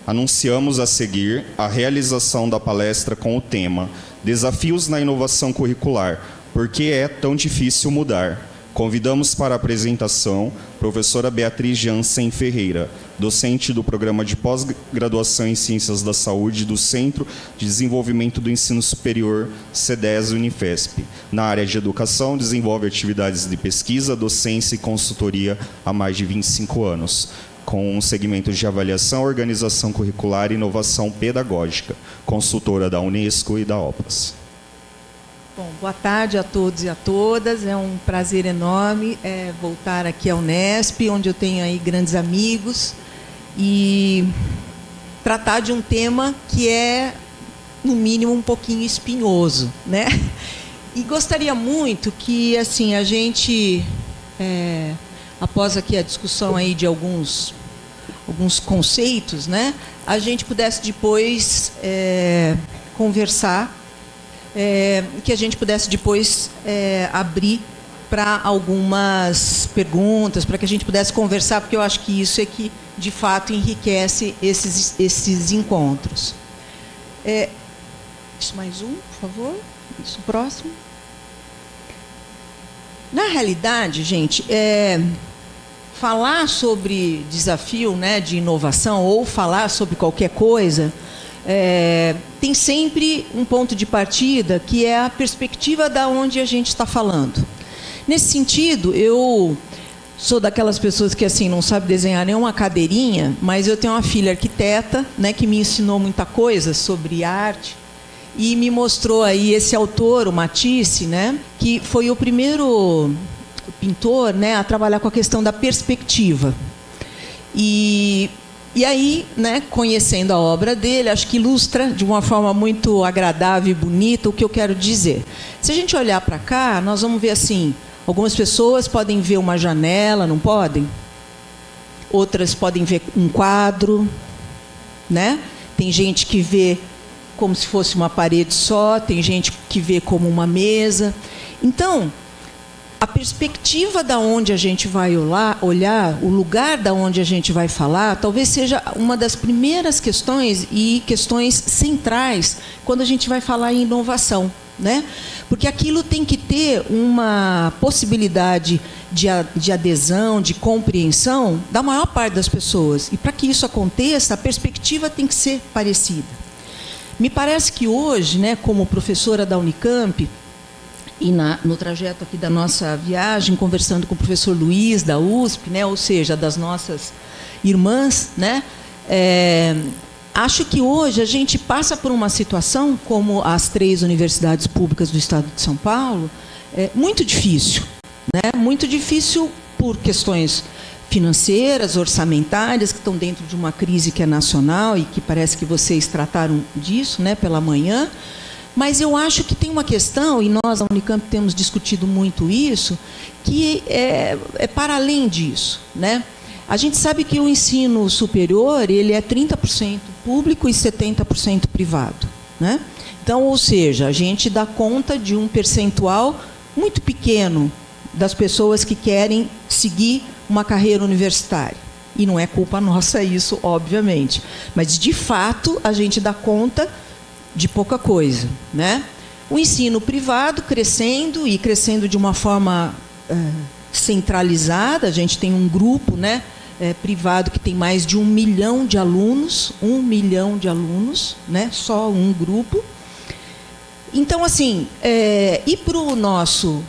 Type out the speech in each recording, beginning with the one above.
Anunciamos a seguir a realização da palestra com o tema Desafios na Inovação Curricular, por que é tão difícil mudar? Convidamos para a apresentação a professora Beatriz Jansen Ferreira, docente do Programa de Pós-Graduação em Ciências da Saúde do Centro de Desenvolvimento do Ensino Superior, CEDES Unifesp. Na área de educação, desenvolve atividades de pesquisa, docência e consultoria há mais de 25 anos, com segmentos de avaliação, organização curricular e inovação pedagógica, consultora da Unesco e da OPAS. Bom, boa tarde a todos e a todas. É um prazer enorme voltar aqui ao Unesp, onde eu tenho aí grandes amigos, e tratar de um tema que é, no mínimo, um pouquinho espinhoso, né? E gostaria muito que, assim, a gente, após aqui a discussão aí de alguns conceitos, né, a gente pudesse depois conversar, que a gente pudesse depois abrir para algumas perguntas, para que a gente pudesse conversar, porque eu acho que isso é que, de fato, enriquece esses encontros. Isso, mais um, por favor. Isso, próximo. Na realidade, gente, falar sobre desafio, né, de inovação, ou falar sobre qualquer coisa, tem sempre um ponto de partida, que é a perspectiva da onde a gente está falando. Nesse sentido, eu sou daquelas pessoas que, assim, não sabe desenhar nenhuma cadeirinha, mas eu tenho uma filha arquiteta, né, que me ensinou muita coisa sobre arte e me mostrou aí esse autor, o Matisse, né, que foi o primeiro pintor, né, a trabalhar com a questão da perspectiva. E aí, né, conhecendo a obra dele, acho que ilustra de uma forma muito agradável e bonita o que eu quero dizer. Se a gente olhar para cá, nós vamos ver assim, algumas pessoas podem ver uma janela, não podem? Outras podem ver um quadro, né? Tem gente que vê como se fosse uma parede só, tem gente que vê como uma mesa. Então, a perspectiva da onde a gente vai olhar, o lugar da onde a gente vai falar, talvez seja uma das primeiras questões e questões centrais quando a gente vai falar em inovação, né? Porque aquilo tem que ter uma possibilidade de adesão, de compreensão da maior parte das pessoas. E para que isso aconteça, a perspectiva tem que ser parecida. Me parece que hoje, né, como professora da Unicamp, e no trajeto aqui da nossa viagem, conversando com o professor Luiz, da USP, né, ou seja, das nossas irmãs, né, acho que hoje a gente passa por uma situação, como as 3 universidades públicas do Estado de São Paulo, muito difícil. Né, muito difícil por questões financeiras, orçamentárias, que estão dentro de uma crise que é nacional e que parece que vocês trataram disso, né, pela manhã. Mas eu acho que tem uma questão, e nós, da Unicamp, temos discutido muito isso, que é para além disso, né? A gente sabe que o ensino superior ele é 30% público e 70% privado, né? Então, ou seja, a gente dá conta de um percentual muito pequeno das pessoas que querem seguir uma carreira universitária. E não é culpa nossa isso, obviamente. Mas, de fato, a gente dá conta de pouca coisa, né? O ensino privado crescendo e crescendo de uma forma centralizada. A gente tem um grupo, né, privado que tem mais de 1 milhão de alunos, 1 milhão de alunos, né? Só um grupo. Então, assim, e para o nosso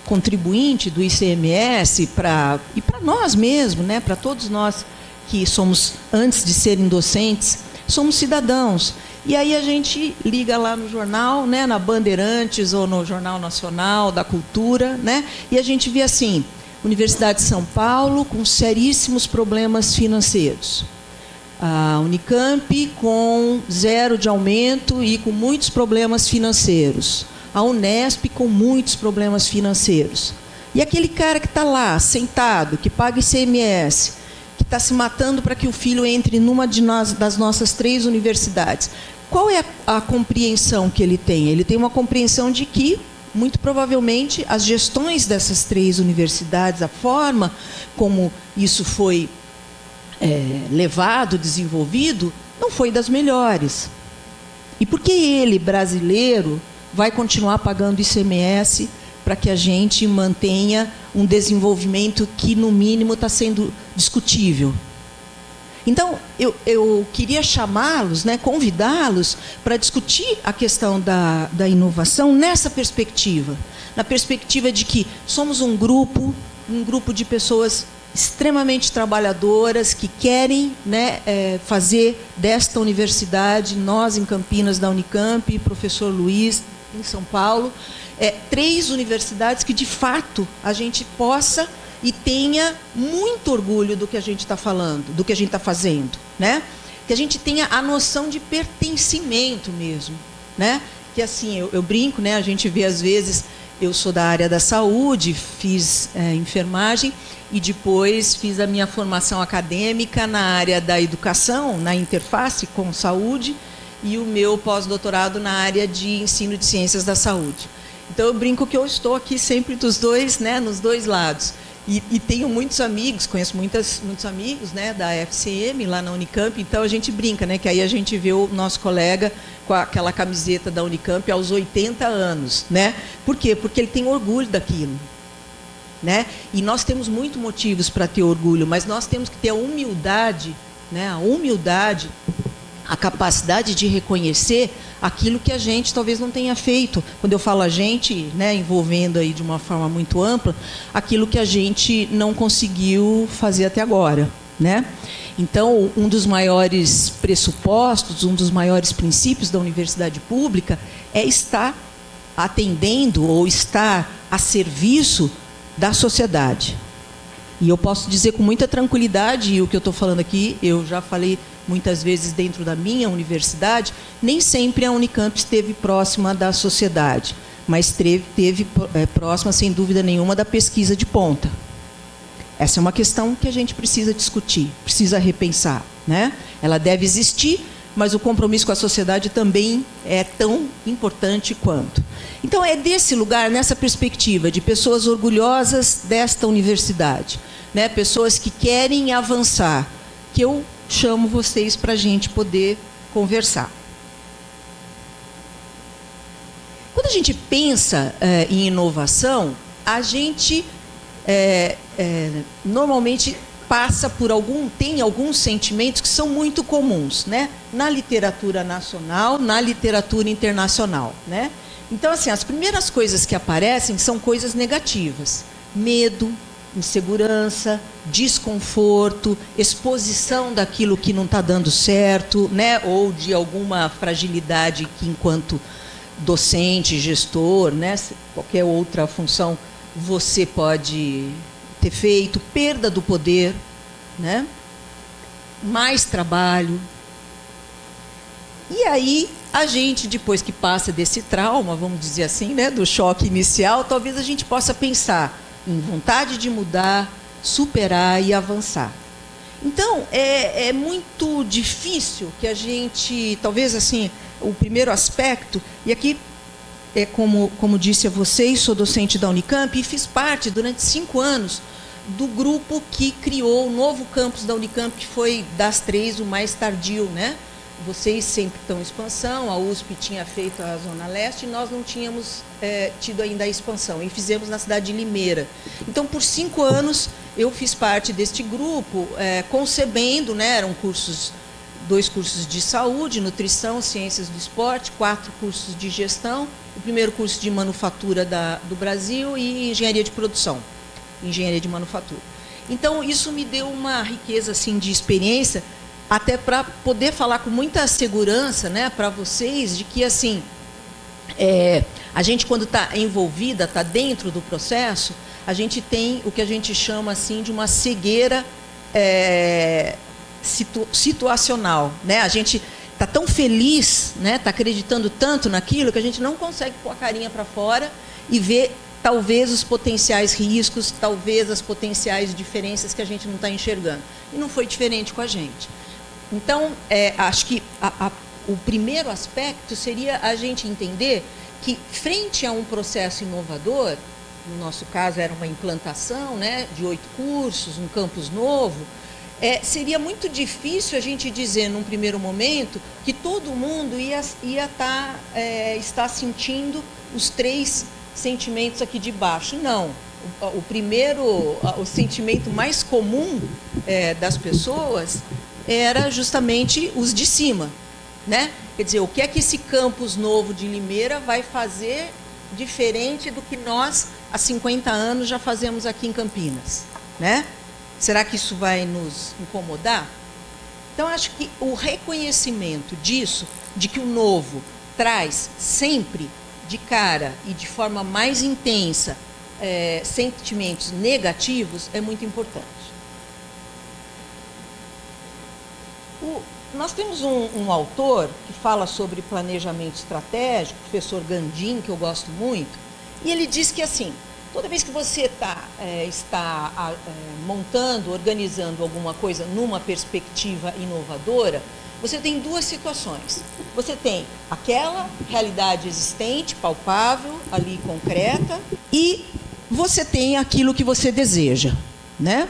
contribuinte do ICMS, e para nós mesmos, né, para todos nós que somos, antes de serem docentes, somos cidadãos. E aí a gente liga lá no jornal, né, na Bandeirantes ou no Jornal Nacional da Cultura, né, e a gente vê assim, Universidade de São Paulo com seríssimos problemas financeiros. A Unicamp com 0 de aumento e com muitos problemas financeiros. A Unesp com muitos problemas financeiros. E aquele cara que está lá, sentado, que paga ICMS, que está se matando para que o filho entre numa das nossas 3 universidades. Qual é a compreensão que ele tem? Ele tem uma compreensão de que, muito provavelmente, as gestões dessas 3 universidades, a forma como isso foi levado, desenvolvido, não foi das melhores. E por que ele, brasileiro, vai continuar pagando ICMS para que a gente mantenha um desenvolvimento que, no mínimo, está sendo discutível? Então, eu queria chamá-los, né, convidá-los para discutir a questão da inovação nessa perspectiva. Na perspectiva de que somos um grupo de pessoas extremamente trabalhadoras que querem, né, fazer desta universidade, nós em Campinas, da Unicamp, professor Luiz, em São Paulo, 3 universidades que, de fato, a gente possa e tenha muito orgulho do que a gente está falando, do que a gente está fazendo, né? Que a gente tenha a noção de pertencimento mesmo, né? Que assim, eu brinco, né? A gente vê às vezes, eu sou da área da saúde, fiz enfermagem e depois fiz a minha formação acadêmica na área da educação, na interface com saúde, e o meu pós-doutorado na área de ensino de ciências da saúde. Então eu brinco que eu estou aqui sempre dos dois, né? Nos dois lados. E tenho muitos amigos, conheço muitos amigos, né, da FCM, lá na Unicamp, então a gente brinca, né, que aí a gente vê o nosso colega com aquela camiseta da Unicamp aos 80 anos. Né? Por quê? Porque ele tem orgulho daquilo. Né? E nós temos muitos motivos para ter orgulho, mas nós temos que ter a humildade, né, a capacidade de reconhecer aquilo que a gente talvez não tenha feito. Quando eu falo a gente, né, envolvendo aí de uma forma muito ampla, aquilo que a gente não conseguiu fazer até agora. Né? Então, um dos maiores pressupostos, um dos maiores princípios da universidade pública é estar atendendo ou estar a serviço da sociedade. E eu posso dizer com muita tranquilidade, e o que eu estou falando aqui, eu já falei muitas vezes dentro da minha universidade, nem sempre a Unicamp esteve próxima da sociedade, mas esteve próxima, sem dúvida nenhuma, da pesquisa de ponta. Essa é uma questão que a gente precisa discutir, precisa repensar. Né? Ela deve existir, mas o compromisso com a sociedade também é tão importante quanto. Então, é desse lugar, nessa perspectiva de pessoas orgulhosas desta universidade, né? Pessoas que querem avançar, que eu chamo vocês para a gente poder conversar. Quando a gente pensa em inovação, a gente normalmente passa por tem alguns sentimentos que são muito comuns, né? Na literatura nacional, na literatura internacional. Né? Então, assim, as primeiras coisas que aparecem são coisas negativas. Medo, insegurança, desconforto, exposição daquilo que não está dando certo, né? Ou de alguma fragilidade que, enquanto docente, gestor, né? Qualquer outra função, você pode ter feito, perda do poder, né? Mais trabalho. E aí, a gente, depois que passa desse trauma, vamos dizer assim, né? Do choque inicial, talvez a gente possa pensar em vontade de mudar, superar e avançar. Então, é muito difícil que a gente, talvez assim, o primeiro aspecto, e aqui, como disse a vocês, sou docente da Unicamp e fiz parte, durante 5 anos, do grupo que criou o novo campus da Unicamp, que foi das 3 o mais tardio, né? Vocês sempre estão em expansão, a USP tinha feito a Zona Leste e nós não tínhamos tido ainda a expansão, e fizemos na cidade de Limeira. Então, por 5 anos, eu fiz parte deste grupo, concebendo, né, eram 2 cursos de saúde, nutrição, ciências do esporte, 4 cursos de gestão, o primeiro curso de manufatura do Brasil e engenharia de produção, engenharia de manufatura. Então, isso me deu uma riqueza assim, de experiência, até para poder falar com muita segurança, né, para vocês, de que assim, a gente, quando está envolvida, está dentro do processo, a gente tem o que a gente chama assim, de uma cegueira situacional. Né? A gente está tão feliz, né, está acreditando tanto naquilo, que a gente não consegue pôr a carinha para fora e ver, talvez, os potenciais riscos, talvez as potenciais diferenças que a gente não está enxergando. E não foi diferente com a gente. Então, acho que o primeiro aspecto seria a gente entender que, frente a um processo inovador, no nosso caso era uma implantação, né, de 8 cursos, um campus novo, seria muito difícil a gente dizer, num primeiro momento, que todo mundo ia estar sentindo os 3 sentimentos aqui de baixo. Não. O sentimento mais comum das pessoas era justamente os de cima, né? Quer dizer, o que é que esse campus novo de Limeira vai fazer diferente do que nós, há 50 anos, já fazemos aqui em Campinas, né? Será que isso vai nos incomodar? Então, acho que o reconhecimento disso, de que o novo traz sempre de cara e de forma mais intensa sentimentos negativos, é muito importante. Nós temos um autor que fala sobre planejamento estratégico, o professor Gandim, que eu gosto muito, e ele diz que, assim, toda vez que você está montando, organizando alguma coisa numa perspectiva inovadora, você tem 2 situações. Você tem aquela realidade existente, palpável, ali concreta, e você tem aquilo que você deseja, né?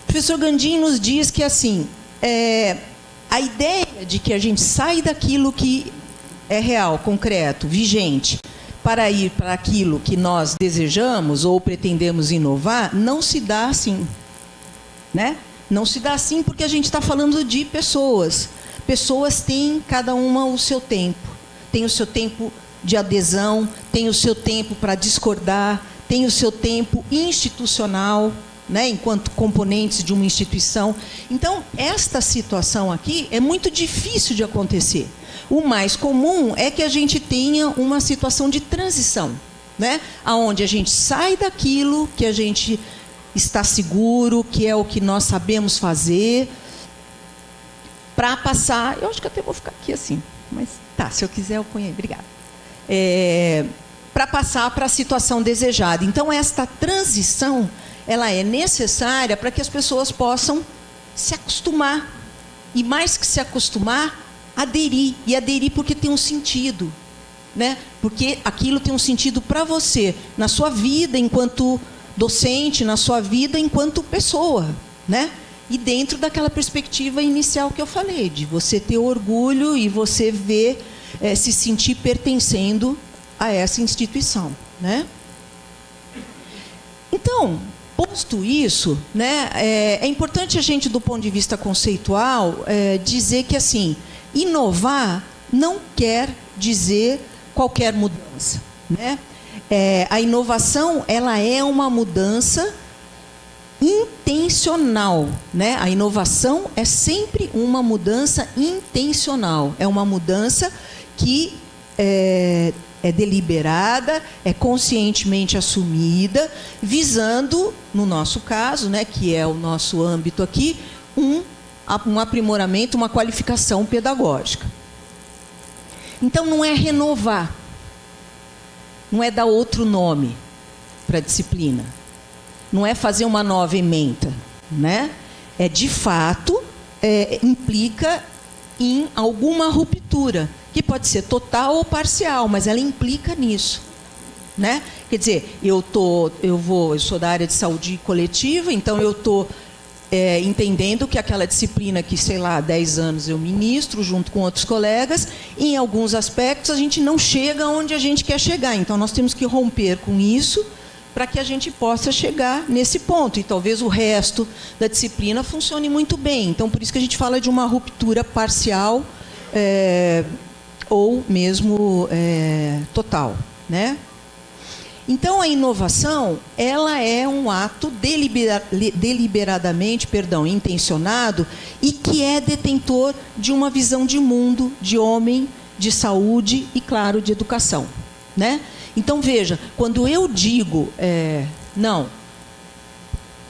O professor Gandim nos diz que, assim, a ideia de que a gente sai daquilo que é real, concreto, vigente, para ir para aquilo que nós desejamos ou pretendemos inovar, não se dá assim, né? Não se dá assim porque a gente está falando de pessoas. Pessoas têm, cada uma, o seu tempo. Tem o seu tempo de adesão, tem o seu tempo para discordar, tem o seu tempo institucional, né, enquanto componentes de uma instituição. Então, esta situação aqui é muito difícil de acontecer. O mais comum é que a gente tenha uma situação de transição, né, onde a gente sai daquilo que a gente está seguro, que é o que nós sabemos fazer, para passar... Eu acho que até vou ficar aqui assim, mas tá, se eu quiser eu ponho aí. Obrigada. Para passar para a situação desejada. Então, esta transição, ela é necessária para que as pessoas possam se acostumar. E mais que se acostumar, aderir. E aderir porque tem um sentido, né? Porque aquilo tem um sentido para você, na sua vida enquanto docente, na sua vida enquanto pessoa, né? E dentro daquela perspectiva inicial que eu falei, de você ter orgulho e você ver, se sentir pertencendo a essa instituição, né? Então, posto isso, né, é importante a gente, do ponto de vista conceitual, dizer que, assim, inovar não quer dizer qualquer mudança, né? A inovação, ela é uma mudança intencional, né? A inovação é sempre uma mudança intencional, é uma mudança que é deliberada, é conscientemente assumida, visando, no nosso caso, né, que é o nosso âmbito aqui, um aprimoramento, uma qualificação pedagógica. Então, não é renovar, não é dar outro nome para a disciplina, não é fazer uma nova ementa, né? De fato, implica em alguma ruptura, que pode ser total ou parcial, mas ela implica nisso, né? Quer dizer, eu sou da área de saúde coletiva, então eu estou entendendo que aquela disciplina que, sei lá, há 10 anos eu ministro junto com outros colegas, em alguns aspectos a gente não chega onde a gente quer chegar, então nós temos que romper com isso para que a gente possa chegar nesse ponto, e talvez o resto da disciplina funcione muito bem. Então, por isso que a gente fala de uma ruptura parcial, ou mesmo total, né? Então, a inovação, ela é um ato deliberadamente, intencionado, e que é detentor de uma visão de mundo, de homem, de saúde e, claro, de educação, né? Então, veja, quando eu digo...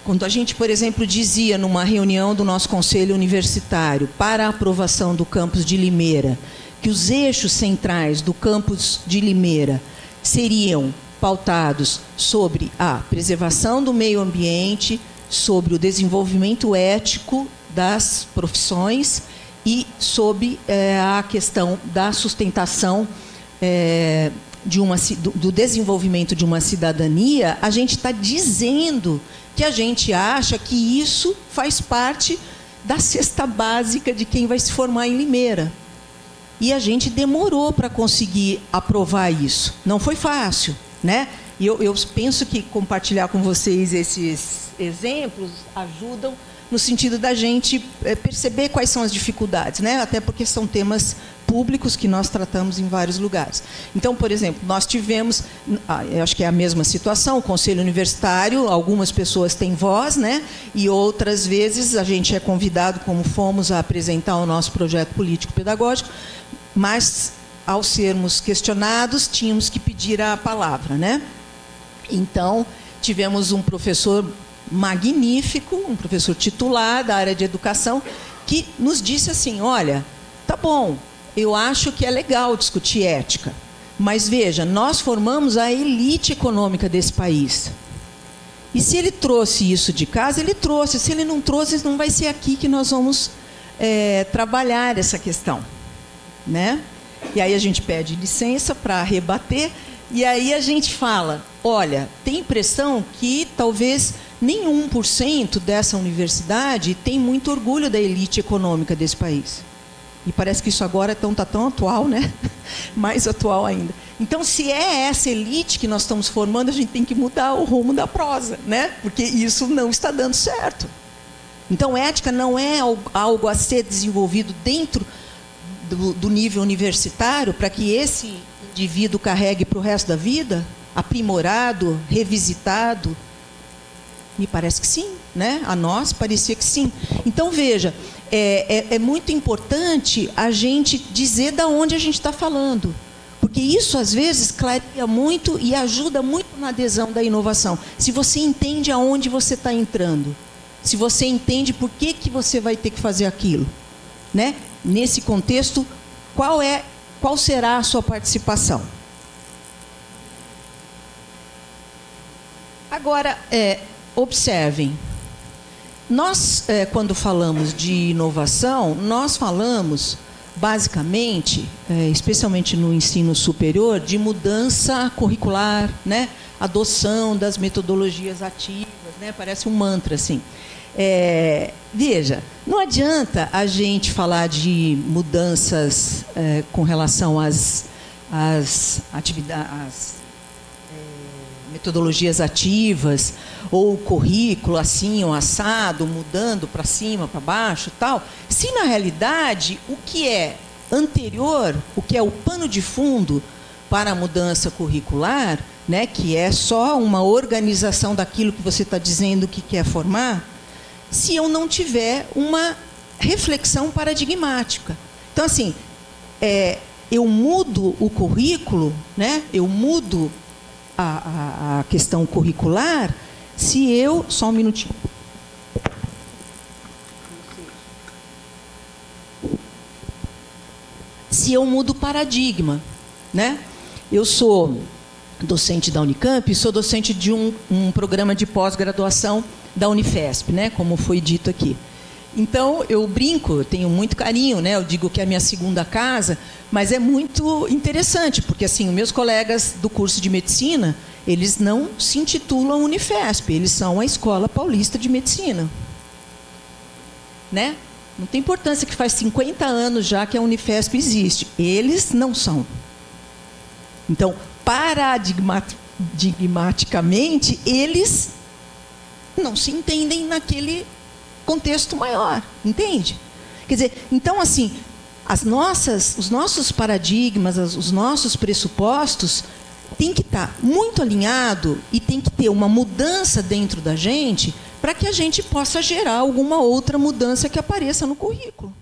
Quando a gente, por exemplo, dizia numa reunião do nosso conselho universitário para a aprovação do campus de Limeira, que os eixos centrais do campus de Limeira seriam pautados sobre a preservação do meio ambiente, sobre o desenvolvimento ético das profissões e sobre a questão da sustentação do desenvolvimento de uma cidadania, a gente está dizendo que a gente acha que isso faz parte da cesta básica de quem vai se formar em Limeira. E a gente demorou para conseguir aprovar isso. Não foi fácil, né? E eu penso que compartilhar com vocês esses exemplos ajudam no sentido da gente perceber quais são as dificuldades, né? Até porque são temas públicos que nós tratamos em vários lugares. Então, por exemplo, nós tivemos, eu acho que é a mesma situação, o Conselho Universitário, algumas pessoas têm voz, né? E outras vezes a gente é convidado, como fomos, a apresentar o nosso projeto político-pedagógico, mas, ao sermos questionados, tínhamos que pedir a palavra, né? Então, tivemos um professor magnífico, um professor titular da área de educação, que nos disse assim, olha, tá bom, eu acho que é legal discutir ética, mas veja, nós formamos a elite econômica desse país. E se ele trouxe isso de casa, ele trouxe. Se ele não trouxe, não vai ser aqui que nós vamos trabalhar essa questão, né? E aí a gente pede licença para rebater, e aí a gente fala, olha, tem impressão que talvez nem 1% dessa universidade tem muito orgulho da elite econômica desse país. E parece que isso agora está tão atual, né? Mais atual ainda. Então, se é essa elite que nós estamos formando, a gente tem que mudar o rumo da prosa, né? Porque isso não está dando certo. Então, ética não é algo a ser desenvolvido dentro do nível universitário para que esse indivíduo carregue para o resto da vida, aprimorado, revisitado. Me parece que sim, né? A nós parecia que sim. Então, veja, é muito importante a gente dizer de onde a gente está falando, porque isso, às vezes, clareia muito e ajuda muito na adesão da inovação. Se você entende aonde você está entrando, se você entende por que você vai ter que fazer aquilo, né? Nesse contexto, qual será a sua participação? Agora, observem, nós, quando falamos de inovação, nós falamos, basicamente, especialmente no ensino superior, de mudança curricular, né? Adoção das metodologias ativas, né? Parece um mantra, assim. Veja, não adianta a gente falar de mudanças com relação às atividades, metodologias ativas, ou o currículo assim, ou assado, mudando para cima, para baixo, tal, se na realidade o que é anterior, o que é o pano de fundo para a mudança curricular, né, que é só uma organização daquilo que você está dizendo que quer formar, se eu não tiver uma reflexão paradigmática. Então, assim, eu mudo o currículo, né, eu mudo a questão curricular, se eu... Só um minutinho. Se eu mudo o paradigma, né? Eu sou docente da Unicamp e sou docente de um programa de pós-graduação da Unifesp, né? Como foi dito aqui. Então, eu brinco, eu tenho muito carinho, né? Eu digo que é a minha segunda casa, mas é muito interessante, porque assim, os meus colegas do curso de medicina, eles não se intitulam Unifesp, eles são a Escola Paulista de Medicina. Né? Não tem importância que faz 50 anos já que a Unifesp existe. Eles não são. Então, paradigmaticamente, eles não se entendem naquele contexto maior, entende? Quer dizer, então, assim, os nossos paradigmas, os nossos pressupostos têm que estar muito alinhado e tem que ter uma mudança dentro da gente para que a gente possa gerar alguma outra mudança que apareça no currículo.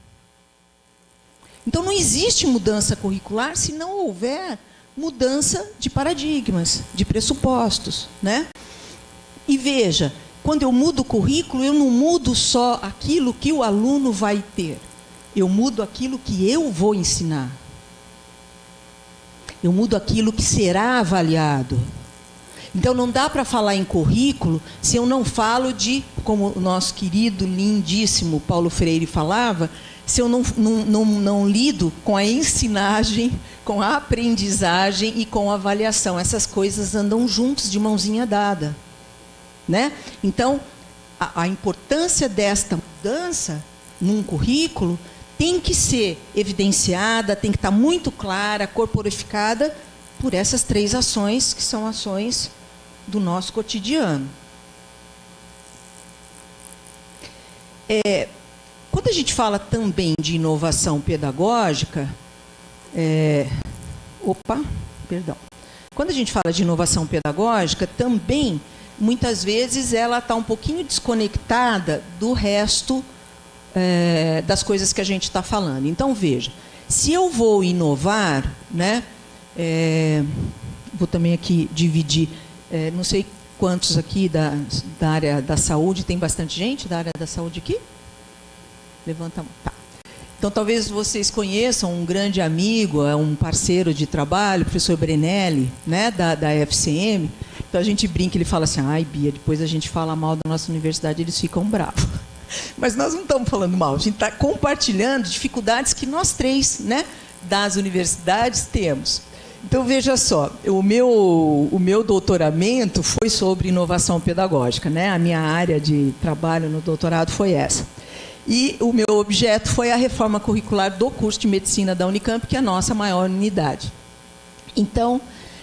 Então, não existe mudança curricular se não houver mudança de paradigmas, de pressupostos, né? E veja, quando eu mudo o currículo, eu não mudo só aquilo que o aluno vai ter. Eu mudo aquilo que eu vou ensinar. Eu mudo aquilo que será avaliado. Então, não dá para falar em currículo se eu não falo de, como o nosso querido, lindíssimo Paulo Freire falava, se eu não lido com a ensinagem, com a aprendizagem e com a avaliação. Essas coisas andam juntos, de mãozinha dada, né? Então, a importância desta mudança num currículo tem que ser evidenciada, tem que estar muito clara, corporificada por essas 3 ações, que são ações do nosso cotidiano. Quando a gente fala também de inovação pedagógica, Quando a gente fala de inovação pedagógica, também, muitas vezes, ela está um pouquinho desconectada do resto das coisas que a gente está falando. Então, veja, se eu vou inovar, né, vou também aqui dividir, não sei quantos aqui da área da saúde, tem bastante gente da área da saúde aqui? Levanta a mão. Tá. Então, talvez vocês conheçam um grande amigo, um parceiro de trabalho, o professor Brenelli, né, da FCM. Então, a gente brinca, ele fala assim, ai, Bia, depois a gente fala mal da nossa universidade, eles ficam bravos. Mas nós não estamos falando mal, a gente está compartilhando dificuldades que nós 3, né, das universidades temos. Então, veja só, o meu doutoramento foi sobre inovação pedagógica, né? A minha área de trabalho no doutorado foi essa. E o meu objeto foi a reforma curricular do curso de medicina da Unicamp, que é a nossa maior unidade. Então,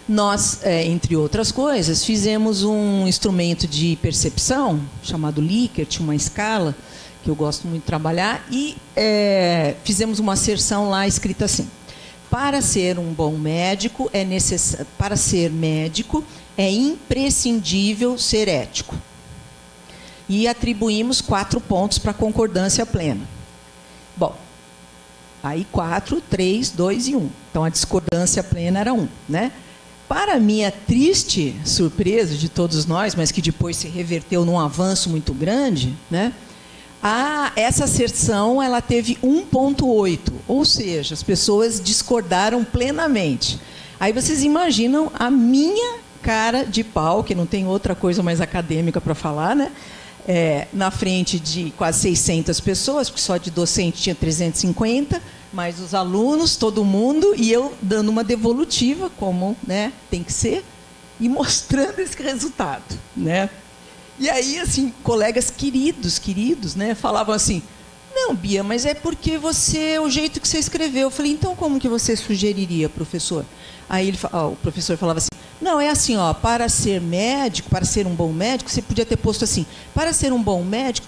nós, entre outras coisas, fizemos um instrumento de percepção, chamado Likert, uma escala, que eu gosto muito de trabalhar, e fizemos uma asserção lá escrita assim: para ser um bom médico, para ser médico, é imprescindível ser ético. E atribuímos 4 pontos para concordância plena. Bom, aí 4, 3, 2 e 1. Então, a discordância plena era 1, né? Para minha triste surpresa de todos nós, mas que depois se reverteu num avanço muito grande, né? Essa asserção ela teve 1,8, ou seja, as pessoas discordaram plenamente. Aí vocês imaginam a minha cara de pau, que não tem outra coisa mais acadêmica para falar, né? Na frente de quase 600 pessoas, porque só de docente tinha 350, mais os alunos, todo mundo, e eu dando uma devolutiva, como, né, tem que ser, e mostrando esse resultado, né? E aí, assim, colegas queridos, né, falavam assim, não, Bia, mas é porque o jeito que você escreveu. Eu falei, então como que você sugeriria, professor? Aí o professor falava assim, não, é assim, ó, para ser médico, para ser um bom médico, você podia ter posto assim, para ser um bom médico,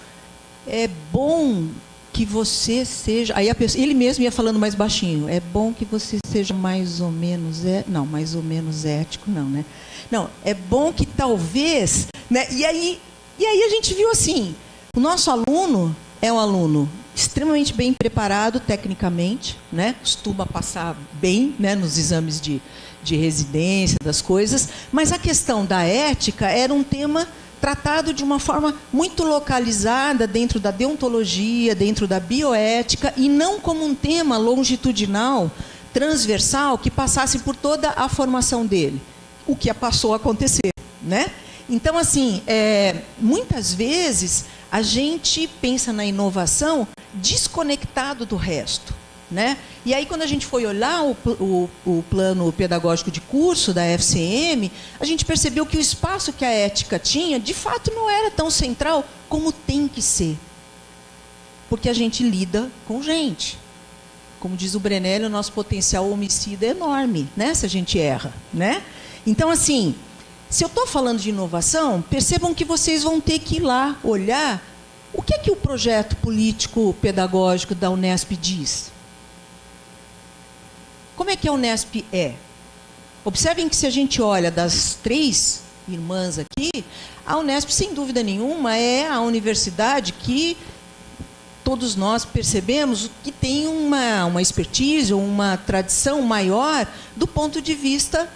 é bom que você seja... Aí ele mesmo ia falando mais baixinho, é bom que você seja mais ou menos... Não, mais ou menos ético, não, né? Não, é bom que talvez... Né? E aí a gente viu assim, o nosso aluno é um aluno extremamente bem preparado tecnicamente, né? Costuma passar bem, né, nos exames de residência, das coisas, mas a questão da ética era um tema tratado de uma forma muito localizada dentro da deontologia, dentro da bioética, e não como um tema longitudinal, transversal, que passasse por toda a formação dele, o que passou a acontecer, né? Então, assim, muitas vezes a gente pensa na inovação desconectado do resto, né? E aí, quando a gente foi olhar o plano pedagógico de curso da FCM, a gente percebeu que o espaço que a ética tinha, de fato, não era tão central como tem que ser. Porque a gente lida com gente. Como diz o Brenelli, o nosso potencial homicida é enorme, né? Se a gente erra, né? Então, assim, se eu estou falando de inovação, percebam que vocês vão ter que ir lá olhar o que é que o projeto político-pedagógico da Unesp diz. Como é que a Unesp é? Observem que se a gente olha das 3 irmãs aqui, a Unesp, sem dúvida nenhuma, é a universidade que todos nós percebemos que tem uma expertise, uma tradição maior do ponto de vista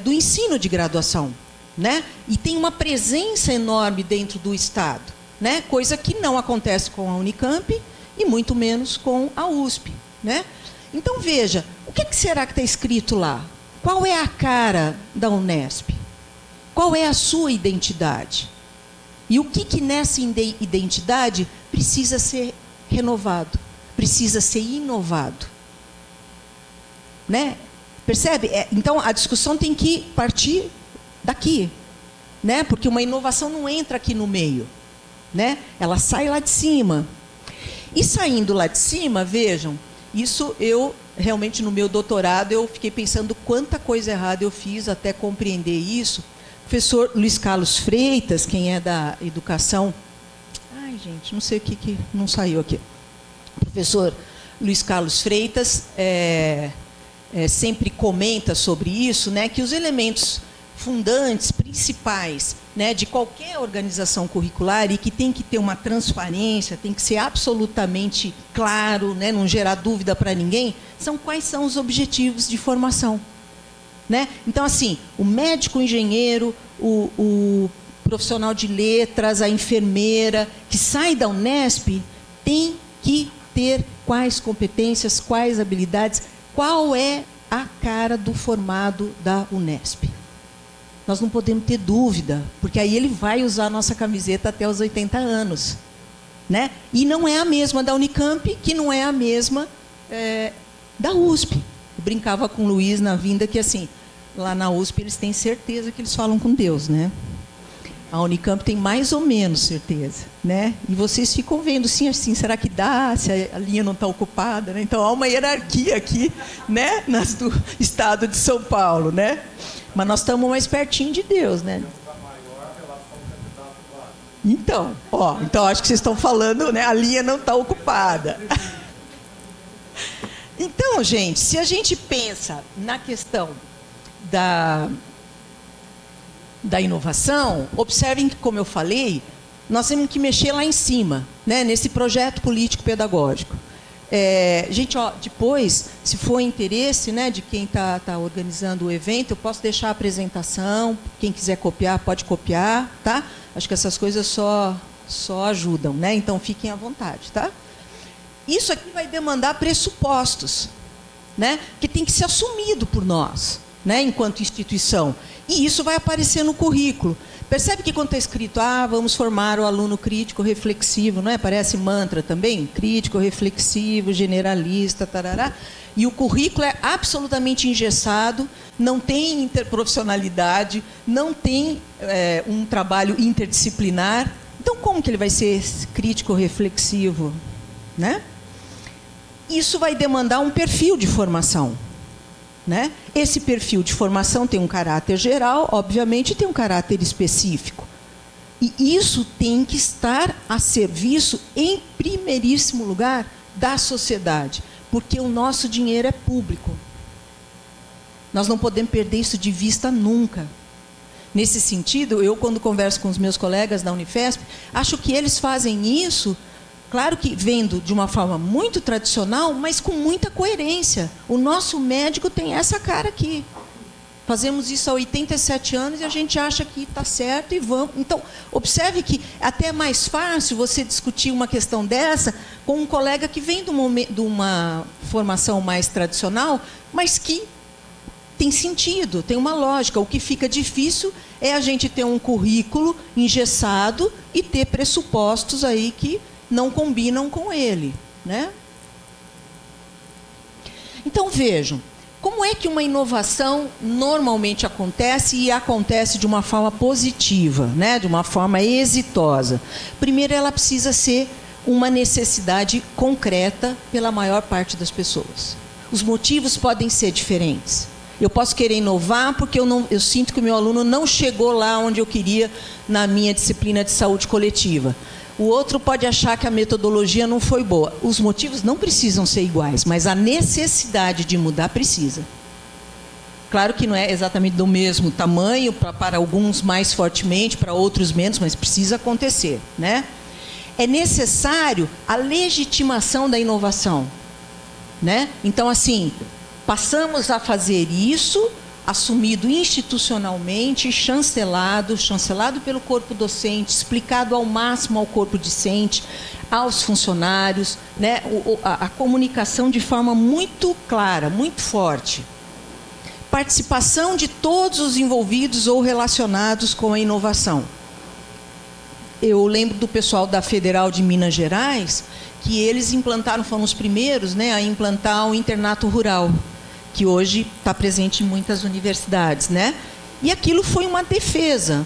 do ensino de graduação, né? E tem uma presença enorme dentro do Estado, né? Coisa que não acontece com a Unicamp e muito menos com a USP, né? Então, veja, o que será que está escrito lá? Qual é a cara da Unesp? Qual é a sua identidade? E o que nessa identidade precisa ser renovado? precisa ser inovado. Né? Percebe? Então, a discussão tem que partir daqui. Né? Porque uma inovação não entra aqui no meio. Né? Ela sai lá de cima. E saindo lá de cima, vejam, isso eu realmente no meu doutorado eu fiquei pensando quanta coisa errada eu fiz até compreender isso. O professor Luiz Carlos Freitas, quem é da educação... Ai, gente, não sei o que não saiu aqui. O professor Luiz Carlos Freitas sempre comenta sobre isso, né, que os elementos fundantes, principais, né, de qualquer organização curricular e que tem que ter uma transparência, tem que ser absolutamente claro, né, não gerar dúvida para ninguém, são quais são os objetivos de formação. Né? Então, assim, o médico, o engenheiro, o profissional de letras, a enfermeira, que sai da Unesp, tem que ter quais competências, quais habilidades, qual é a cara do formado da Unesp. Nós não podemos ter dúvida, porque aí ele vai usar a nossa camiseta até os 80 anos. Né? E não é a mesma da Unicamp, que não é a mesma da USP. Eu brincava com o Luiz na vinda que, assim, lá na USP eles têm certeza que eles falam com Deus, né? A Unicamp tem mais ou menos certeza, né? E vocês ficam vendo, sim, assim, será que dá? Se a linha não está ocupada, né? Então há uma hierarquia aqui, né? Do estado de São Paulo, né? Mas nós estamos mais pertinho de Deus, né? Então, então acho que vocês estão falando, né? A linha não está ocupada. Então, gente, se a gente pensa na questão da inovação, observem que, como eu falei, nós temos que mexer lá em cima, né, nesse projeto político-pedagógico. Gente, depois, se for interesse, né, de quem está organizando o evento, eu posso deixar a apresentação, quem quiser copiar, pode copiar, tá? Acho que essas coisas só ajudam, né? Então, fiquem à vontade, tá? Isso aqui vai demandar pressupostos, né, que tem que ser assumido por nós, né, enquanto instituição. E isso vai aparecer no currículo. Percebe que quando está escrito, vamos formar o aluno crítico reflexivo, não é? Parece mantra também? Crítico, reflexivo, generalista, tarará. E o currículo é absolutamente engessado, não tem interprofissionalidade, não tem um trabalho interdisciplinar. Então, como que ele vai ser crítico reflexivo? Né? Isso vai demandar um perfil de formação. Né? Esse perfil de formação tem um caráter geral, obviamente, e tem um caráter específico. E isso tem que estar a serviço, em primeiríssimo lugar, da sociedade, porque o nosso dinheiro é público. Nós não podemos perder isso de vista nunca. Nesse sentido, eu, quando converso com os meus colegas da Unifesp, acho que eles fazem isso, claro que vendo de uma forma muito tradicional, mas com muita coerência. O nosso médico tem essa cara aqui. Fazemos isso há 87 anos e a gente acha que está certo e vamos. Então, observe que até é mais fácil você discutir uma questão dessa com um colega que vem de uma formação mais tradicional, mas que tem sentido, tem uma lógica. O que fica difícil é a gente ter um currículo engessado e ter pressupostos aí que não combinam com ele, né? Então, vejam, como é que uma inovação normalmente acontece e acontece de uma forma positiva, né? De uma forma exitosa? Primeiro, ela precisa ser uma necessidade concreta pela maior parte das pessoas. Os motivos podem ser diferentes. Eu posso querer inovar porque eu sinto que o meu aluno não chegou lá onde eu queria na minha disciplina de saúde coletiva. O outro pode achar que a metodologia não foi boa. Os motivos não precisam ser iguais, mas a necessidade de mudar precisa. Claro que não é exatamente do mesmo tamanho, para alguns mais fortemente, para outros menos, mas precisa acontecer, né? É necessário a legitimação da inovação, né? Então, assim, passamos a fazer isso, assumido institucionalmente, chancelado pelo corpo docente, explicado ao máximo ao corpo discente, aos funcionários, né? A comunicação de forma muito clara, muito forte. Participação de todos os envolvidos ou relacionados com a inovação. eu lembro do pessoal da Federal de Minas Gerais, que eles implantaram, foram os primeiros, né, a implantar o internato rural, que hoje está presente em muitas universidades, né? E aquilo foi uma defesa,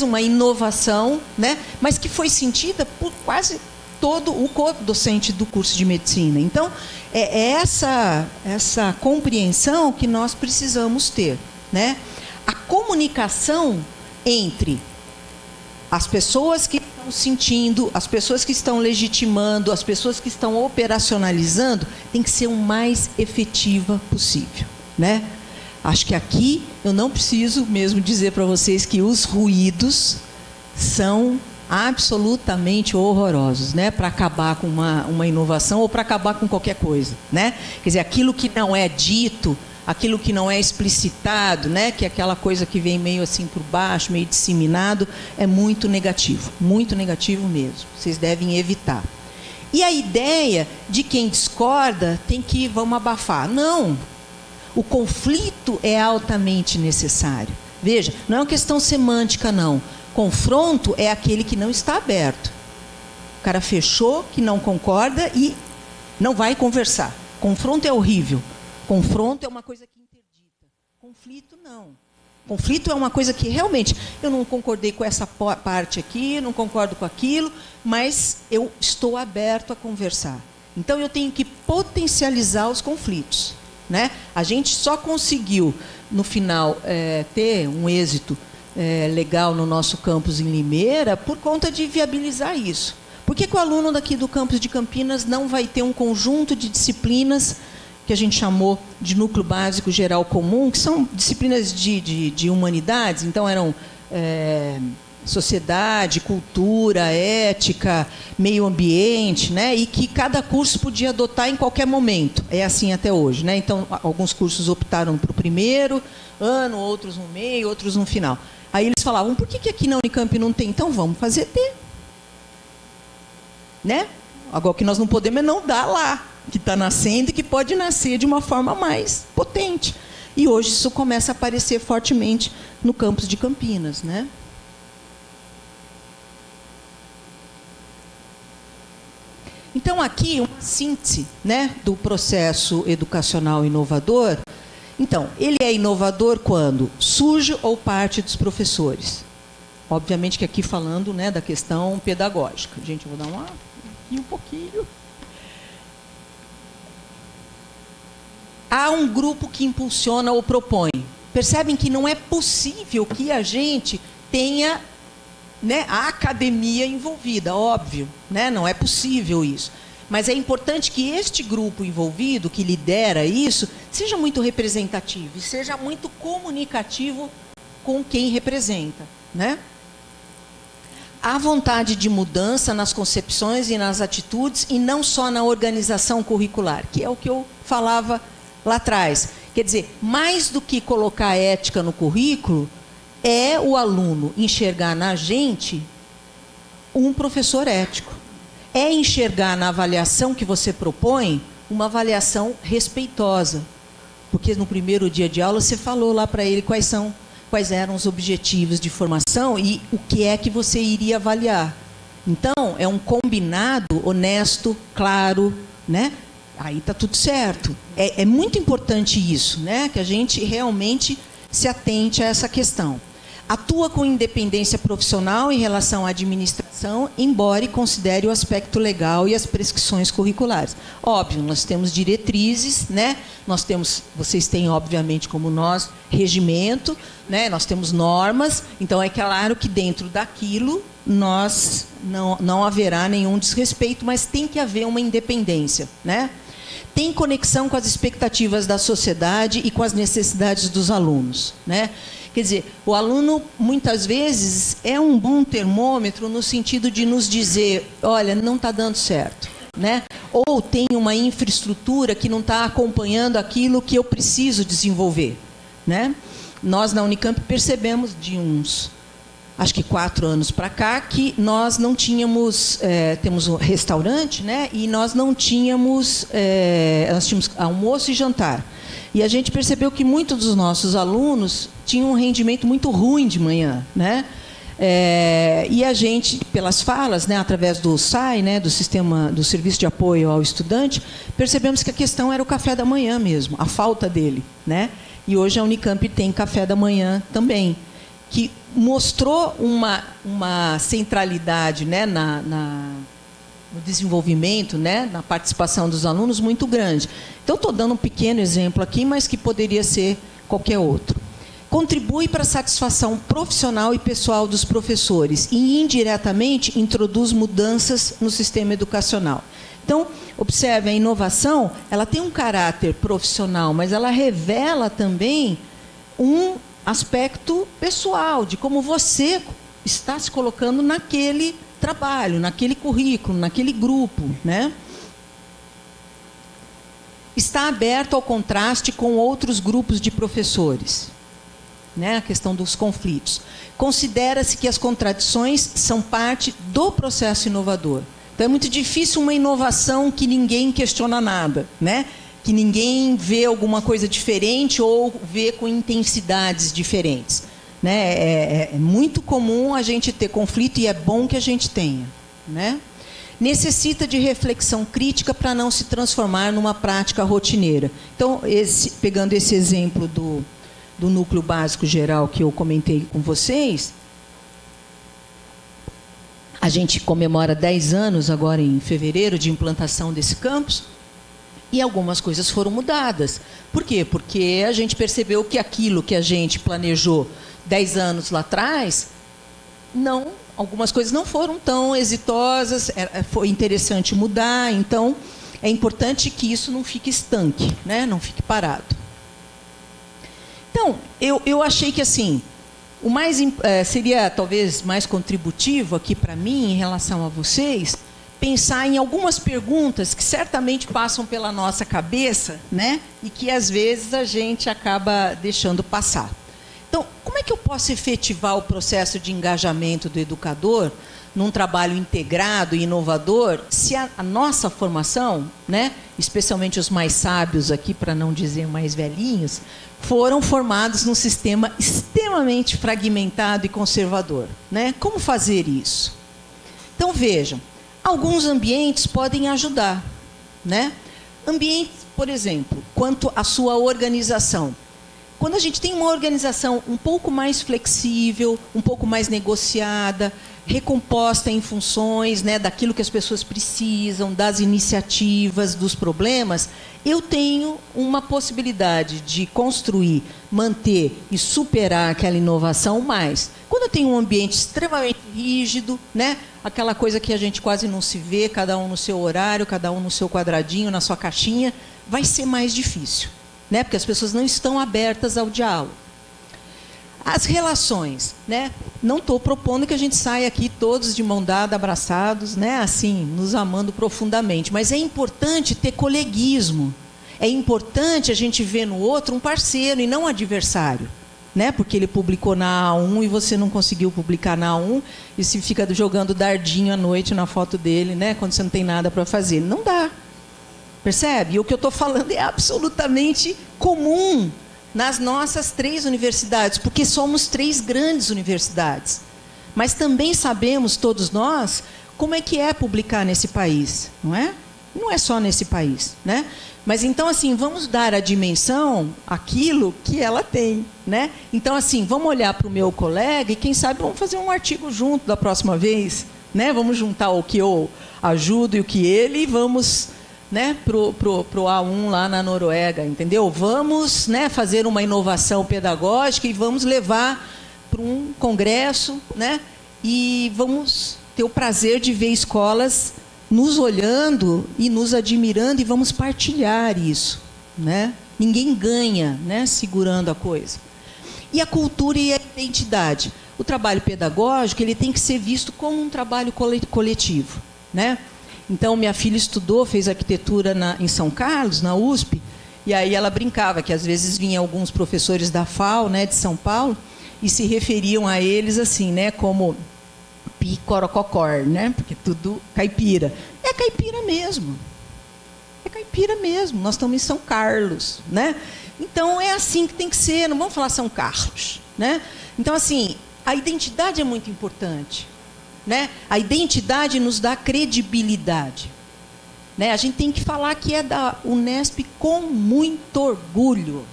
uma inovação, né? Mas que foi sentida por quase todo o corpo docente do curso de medicina. Então, é essa compreensão que nós precisamos ter, né? A comunicação entre as pessoas que estão sentindo, as pessoas que estão legitimando, as pessoas que estão operacionalizando, tem que ser o mais efetiva possível, né? Acho que aqui eu não preciso mesmo dizer para vocês que os ruídos são absolutamente horrorosos, né? Para acabar com uma inovação ou para acabar com qualquer coisa, né? Quer dizer, aquilo que não é dito, aquilo que não é explicitado, né? Que é aquela coisa que vem meio assim por baixo, meio disseminado, é muito negativo mesmo. Vocês devem evitar. E a ideia de quem discorda tem que, vamos abafar. Não! O conflito é altamente necessário. Veja, não é uma questão semântica, não. Confronto é aquele que não está aberto. O cara fechou, que não concorda e não vai conversar. Confronto é horrível. Confronto é uma coisa que interdita. Conflito, não. Conflito é uma coisa que realmente, eu não concordei com essa parte aqui, não concordo com aquilo, mas eu estou aberto a conversar. Então, eu tenho que potencializar os conflitos, né? A gente só conseguiu, no final, ter um êxito legal no nosso campus em Limeira por conta de viabilizar isso. Por que o aluno daqui do campus de Campinas não vai ter um conjunto de disciplinas que a gente chamou de núcleo básico geral comum, que são disciplinas de humanidades, então eram sociedade, cultura, ética, meio ambiente, né? E que cada curso podia adotar em qualquer momento. É assim até hoje, né? Então, alguns cursos optaram para o primeiro ano, outros no meio, outros no final. Aí eles falavam, por que aqui na Unicamp não tem? Então, vamos fazer ter. Né? Agora, o que nós não podemos é não dar lá, que está nascendo e que pode nascer de uma forma mais potente. E hoje isso começa a aparecer fortemente no campus de Campinas, né? Então, aqui, uma síntese, né, do processo educacional inovador. Então, ele é inovador quando surge ou parte dos professores. Obviamente que aqui falando, né, da questão pedagógica. Gente, eu vou dar um pouquinho. Há um grupo que impulsiona ou propõe. Percebem que não é possível que a gente tenha, né, a academia envolvida, óbvio, né? Não é possível isso. Mas é importante que este grupo envolvido, que lidera isso, seja muito representativo e seja muito comunicativo com quem representa, né? Há vontade de mudança nas concepções e nas atitudes e não só na organização curricular, que é o que eu falava lá atrás. Quer dizer, mais do que colocar ética no currículo, é o aluno enxergar na gente um professor ético. É enxergar na avaliação que você propõe uma avaliação respeitosa. Porque no primeiro dia de aula você falou lá para ele quais eram os objetivos de formação e o que é que você iria avaliar. Então, é um combinado honesto, claro, né? Aí está tudo certo. É muito importante isso, né? Que a gente realmente se atente a essa questão. Atua com independência profissional em relação à administração, embora considere o aspecto legal e as prescrições curriculares. Óbvio, nós temos diretrizes, né? Vocês têm, obviamente, como nós, regimento, né? Nós temos normas, então é claro que dentro daquilo nós não haverá nenhum desrespeito, mas tem que haver uma independência, né? Tem conexão com as expectativas da sociedade e com as necessidades dos alunos, né? Quer dizer, o aluno, muitas vezes, é um bom termômetro no sentido de nos dizer, olha, não está dando certo, né? Ou tem uma infraestrutura que não está acompanhando aquilo que eu preciso desenvolver, né? Nós, na Unicamp, percebemos de acho que 4 anos para cá, que nós não tínhamos, temos um restaurante, né? E nós não tínhamos, nós tínhamos almoço e jantar. E a gente percebeu que muitos dos nossos alunos tinham um rendimento muito ruim de manhã, né? E a gente, pelas falas, né, através do SAI, né, do Sistema do Serviço de Apoio ao Estudante, percebemos que a questão era o café da manhã mesmo, a falta dele, né? E hoje a Unicamp tem café da manhã também, que mostrou uma centralidade, né, no desenvolvimento, né, na participação dos alunos muito grande. Então, estou dando um pequeno exemplo aqui, mas que poderia ser qualquer outro. Contribui para a satisfação profissional e pessoal dos professores e, indiretamente, introduz mudanças no sistema educacional. Então, observe, a inovação, ela tem um caráter profissional, mas ela revela também um aspecto pessoal, de como você está se colocando naquele trabalho, naquele currículo, naquele grupo, né? Está aberto ao contraste com outros grupos de professores, né? A questão dos conflitos. Considera-se que as contradições são parte do processo inovador. Então, é muito difícil uma inovação que ninguém questiona nada, né? Que ninguém vê alguma coisa diferente ou vê com intensidades diferentes. Né? É muito comum a gente ter conflito e é bom que a gente tenha. Né? Necessita de reflexão crítica para não se transformar numa prática rotineira. Então, pegando esse exemplo do núcleo básico geral que eu comentei com vocês, a gente comemora 10 anos agora em fevereiro de implantação desse campus. E algumas coisas foram mudadas. Por quê? Porque a gente percebeu que aquilo que a gente planejou 10 anos lá atrás, algumas coisas não foram tão exitosas, foi interessante mudar, então é importante que isso não fique estanque, né? Não fique parado. Então, eu achei que assim, o mais seria talvez mais contributivo aqui para mim, em relação a vocês, pensar em algumas perguntas que certamente passam pela nossa cabeça, né? E que às vezes a gente acaba deixando passar. Então, como é que eu posso efetivar o processo de engajamento do educador num trabalho integrado e inovador, se a nossa formação, né, especialmente os mais sábios aqui, para não dizer mais velhinhos, foram formados num sistema extremamente fragmentado e conservador, né? Como fazer isso? Então, vejam, alguns ambientes podem ajudar, né? Ambientes, por exemplo, quanto à sua organização. Quando a gente tem uma organização um pouco mais flexível, um pouco mais negociada, recomposta em funções, né, daquilo que as pessoas precisam, das iniciativas, dos problemas, eu tenho uma possibilidade de construir, manter e superar aquela inovação mais. Quando eu tenho um ambiente extremamente rígido, né, aquela coisa que a gente quase não se vê, cada um no seu horário, cada um no seu quadradinho, na sua caixinha, vai ser mais difícil, né, porque as pessoas não estão abertas ao diálogo. As relações, né? Não estou propondo que a gente saia aqui todos de mão dada, abraçados, né? Assim, nos amando profundamente. Mas é importante ter coleguismo. É importante a gente ver no outro um parceiro e não um adversário, né? Porque ele publicou na A1 e você não conseguiu publicar na A1 e se fica jogando dardinho à noite na foto dele, né? Quando você não tem nada para fazer. Não dá. Percebe? E o que eu estou falando é absolutamente comum nas nossas 3 universidades, porque somos 3 grandes universidades. Mas também sabemos, todos nós, como é que é publicar nesse país, não é? Não é só nesse país, né? Mas então, assim, vamos dar a dimensão àquilo que ela tem, né? Então, assim, vamos olhar para o meu colega e, quem sabe, vamos fazer um artigo junto da próxima vez, né? Vamos juntar o que eu ajudo e o que ele e vamos, né, pro A1 lá na Noruega, entendeu? Vamos, né, fazer uma inovação pedagógica e vamos levar para um congresso, né, e vamos ter o prazer de ver escolas nos olhando e nos admirando e vamos partilhar isso, né? Ninguém ganha, né, segurando a coisa. E a cultura e a identidade. O trabalho pedagógico, ele tem que ser visto como um trabalho coletivo, né? Então, minha filha estudou, fez arquitetura em São Carlos, na USP, e aí ela brincava que, às vezes, vinham alguns professores da FAO, né, de São Paulo, e se referiam a eles assim, né, como picorococor, né, porque tudo caipira. É caipira mesmo. É caipira mesmo. Nós estamos em São Carlos, né? Então, é assim que tem que ser, não vamos falar São Carlos, né? Então, assim, a identidade é muito importante, né? A identidade nos dá credibilidade, né? A gente tem que falar que é da Unesp com muito orgulho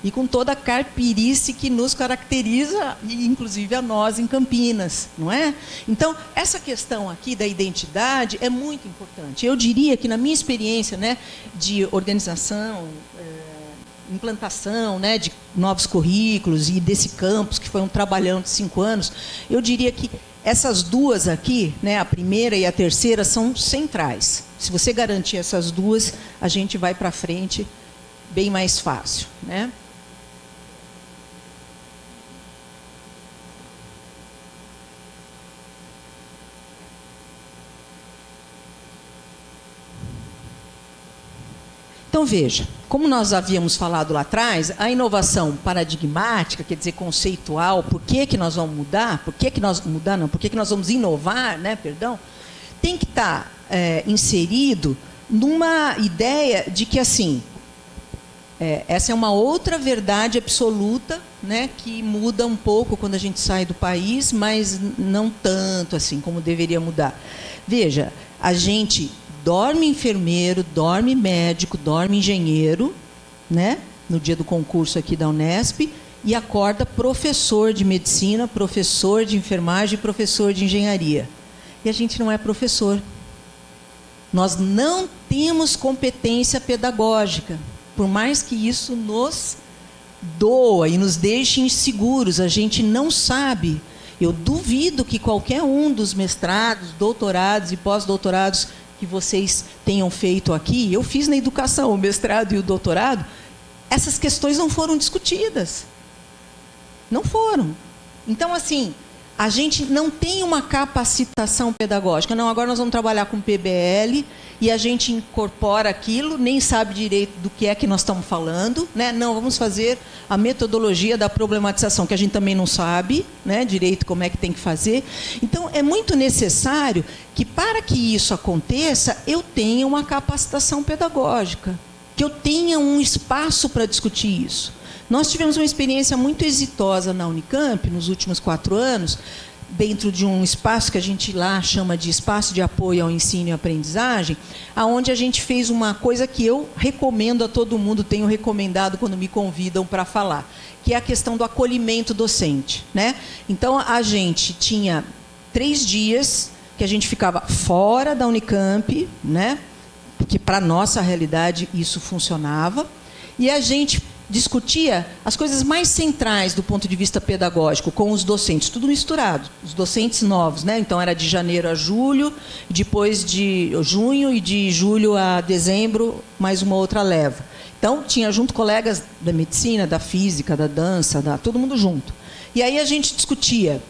e com toda a caipirice que nos caracteriza, e inclusive a nós em Campinas, não é? Então, essa questão aqui da identidade é muito importante. Eu diria que, na minha experiência, né, de organização, implantação, né, de novos currículos e desse campus, que foi um trabalhão de 5 anos, eu diria que essas duas aqui, né, a primeira e a terceira, são centrais. Se você garantir essas duas, a gente vai para frente bem mais fácil, né? Então, veja, como nós havíamos falado lá atrás, a inovação paradigmática, quer dizer, conceitual, por que nós vamos mudar, por que nós vamos inovar, né, perdão, tem que estar inserido numa ideia de que, assim, essa é uma outra verdade absoluta, né, que muda um pouco quando a gente sai do país, mas não tanto assim como deveria mudar. Veja, a gente dorme enfermeiro, dorme médico, dorme engenheiro, né, no dia do concurso aqui da Unesp, e acorda professor de medicina, professor de enfermagem e professor de engenharia. E a gente não é professor. Nós não temos competência pedagógica, por mais que isso nos doa e nos deixe inseguros, a gente não sabe. Eu duvido que qualquer um dos mestrados, doutorados e pós-doutorados que vocês tenham feito aqui, eu fiz na educação o mestrado e o doutorado, essas questões não foram discutidas. Não foram. Então, assim, a gente não tem uma capacitação pedagógica. Não, agora nós vamos trabalhar com PBL e a gente incorpora aquilo, nem sabe direito do que é que nós estamos falando, né? Não, vamos fazer a metodologia da problematização, que a gente também não sabe, né, direito como é que tem que fazer. Então, é muito necessário que, para que isso aconteça, eu tenha uma capacitação pedagógica, que eu tenha um espaço para discutir isso. Nós tivemos uma experiência muito exitosa na Unicamp, nos últimos 4 anos, dentro de um espaço que a gente lá chama de espaço de apoio ao ensino e aprendizagem, onde a gente fez uma coisa que eu recomendo a todo mundo, tenho recomendado quando me convidam para falar, que é a questão do acolhimento docente, né? Então, a gente tinha 3 dias que a gente ficava fora da Unicamp, né? Porque, para a nossa realidade, isso funcionava, e a gente discutia as coisas mais centrais do ponto de vista pedagógico com os docentes, tudo misturado, os docentes novos, né? Então era de janeiro a julho, depois de junho e de julho a dezembro, mais uma outra leva. Então tinha junto colegas da medicina, da física, da dança, todo mundo junto. E aí a gente discutia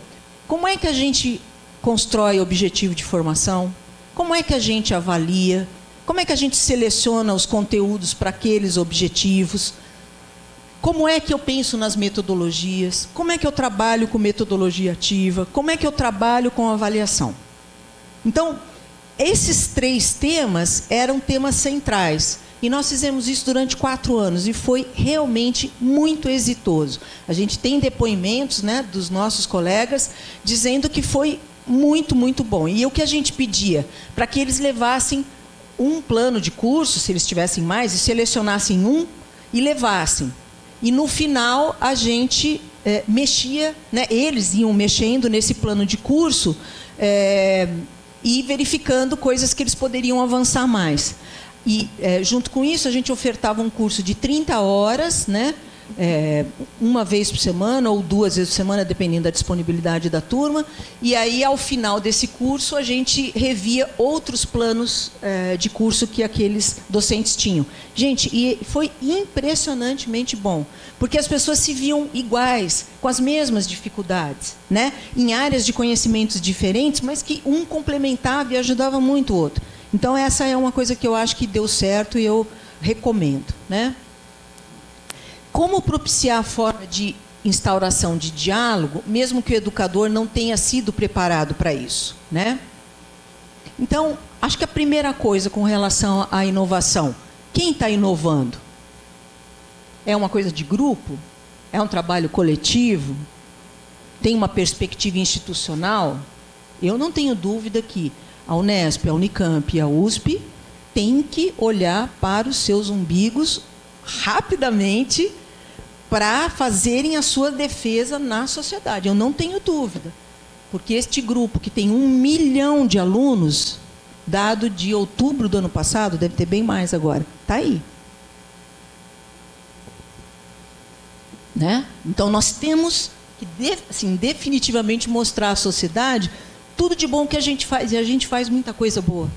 como é que a gente constrói objetivo de formação, como é que a gente avalia, como é que a gente seleciona os conteúdos para aqueles objetivos. Como é que eu penso nas metodologias? Como é que eu trabalho com metodologia ativa? Como é que eu trabalho com avaliação? Então, esses 3 temas eram temas centrais. E nós fizemos isso durante 4 anos e foi realmente muito exitoso. A gente tem depoimentos, né, dos nossos colegas dizendo que foi muito, muito bom. E o que a gente pedia? Para que eles levassem um plano de curso, se eles tivessem mais, e selecionassem um e levassem. E, no final, a gente mexia, né, eles iam mexendo nesse plano de curso e verificando coisas que eles poderiam avançar mais. E, junto com isso, a gente ofertava um curso de 30 horas, né, uma vez por semana ou 2 vezes por semana, dependendo da disponibilidade da turma. E aí, ao final desse curso, a gente revia outros planos de curso que aqueles docentes tinham. Gente, e foi impressionantemente bom, porque as pessoas se viam iguais, com as mesmas dificuldades, né? Em áreas de conhecimentos diferentes, mas que um complementava e ajudava muito o outro. Então, essa é uma coisa que eu acho que deu certo e eu recomendo, né? Como propiciar a forma de instauração de diálogo, mesmo que o educador não tenha sido preparado para isso, né? Então, acho que a primeira coisa com relação à inovação, quem está inovando? É uma coisa de grupo? É um trabalho coletivo? tem uma perspectiva institucional, eu não tenho dúvida que a Unesp, a Unicamp e a USP têm que olhar para os seus umbigos rapidamente para fazerem a sua defesa na sociedade. Eu não tenho dúvida. Porque este grupo, que tem 1 milhão de alunos, dado de outubro do ano passado, deve ter bem mais agora, está aí. Né? Então, nós temos que assim, definitivamente mostrar à sociedade tudo de bom que a gente faz, e a gente faz muita coisa boa.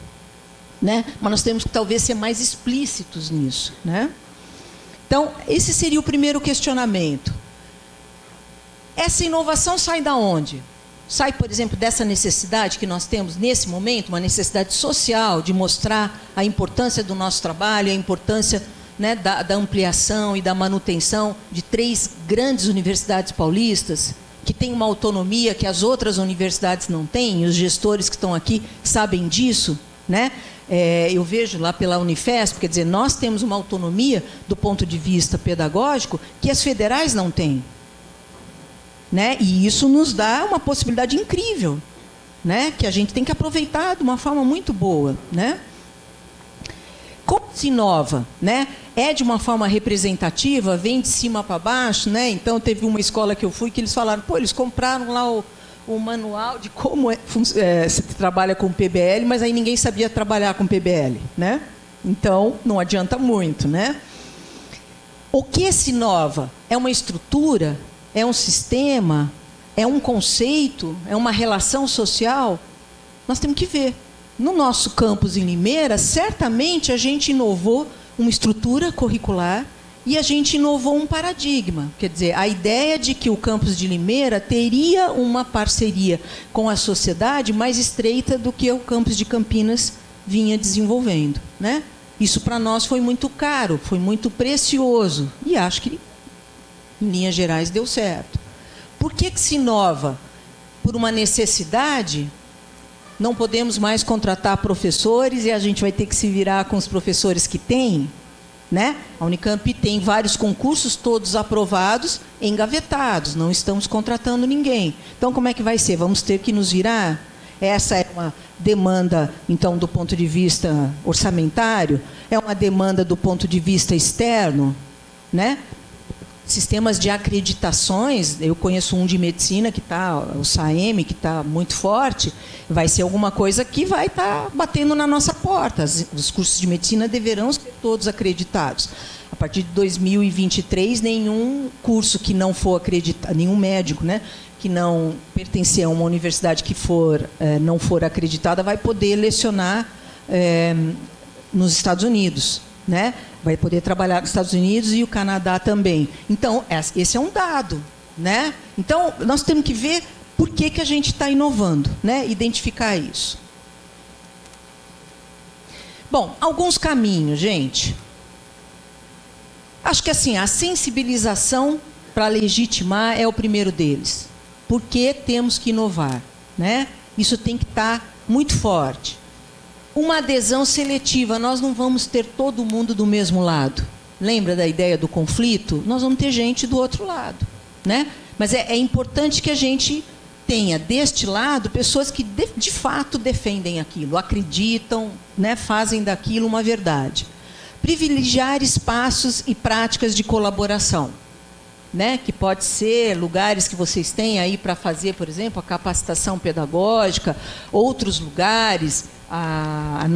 Né? Mas nós temos que, talvez, ser mais explícitos nisso. Né? Então, esse seria o primeiro questionamento. Essa inovação sai da onde? Sai, por exemplo, dessa necessidade que nós temos nesse momento, uma necessidade social de mostrar a importância do nosso trabalho, a importância, né, da ampliação e da manutenção de 3 grandes universidades paulistas, que têm uma autonomia que as outras universidades não têm, e os gestores que estão aqui sabem disso. Né? Eu vejo lá pela Unifesp, quer dizer, nós temos uma autonomia do ponto de vista pedagógico que as federais não têm. Né? E isso nos dá uma possibilidade incrível, né? Que a gente tem que aproveitar de uma forma muito boa. Né? Como se inova? Né? É de uma forma representativa, vem de cima para baixo. Né? Então, teve uma escola que eu fui que eles falaram, pô, eles compraram lá o manual de como se trabalha com PBL, mas aí ninguém sabia trabalhar com PBL. Né? Então, não adianta muito. Né? O que se inova? É uma estrutura? É um sistema, é um conceito, é uma relação social? Nós temos que ver. No nosso campus em Limeira, certamente a gente inovou uma estrutura curricular e a gente inovou um paradigma. Quer dizer, a ideia de que o campus de Limeira teria uma parceria com a sociedade mais estreita do que o campus de Campinas vinha desenvolvendo. Né? Isso para nós foi muito caro, foi muito precioso. E acho que, em linhas gerais, deu certo. Por que se inova? Por uma necessidade? Não podemos mais contratar professores e a gente vai ter que se virar com os professores que tem? Né? A Unicamp tem vários concursos, todos aprovados, engavetados, não estamos contratando ninguém. Então, como é que vai ser? Vamos ter que nos virar? Essa é uma demanda, então, do ponto de vista orçamentário? É uma demanda do ponto de vista externo? Né? Sistemas de acreditações, eu conheço um de medicina, que está, o SAEM, que está muito forte, vai ser alguma coisa que vai estar batendo na nossa porta. Os cursos de medicina deverão ser todos acreditados. A partir de 2023, nenhum curso que não for acreditado, nenhum médico, né, que não pertencer a uma universidade que não for acreditada, vai poder lecionar nos Estados Unidos. Né? Vai poder trabalhar nos Estados Unidos e o Canadá também. Então, esse é um dado. Né? Então, nós temos que ver por que a gente está inovando, né? Identificar isso. Bom, alguns caminhos, gente. Acho que assim, a sensibilização para legitimar é o primeiro deles. Por que temos que inovar? Né? Isso tem que estar muito forte. Uma adesão seletiva, nós não vamos ter todo mundo do mesmo lado. Lembra da ideia do conflito? Nós vamos ter gente do outro lado. Né? Mas é importante que a gente tenha, deste lado, pessoas que de fato defendem aquilo, acreditam, né, fazem daquilo uma verdade. Privilegiar espaços e práticas de colaboração. Né? Que pode ser lugares que vocês têm aí para fazer, por exemplo, a capacitação pedagógica, outros lugares. A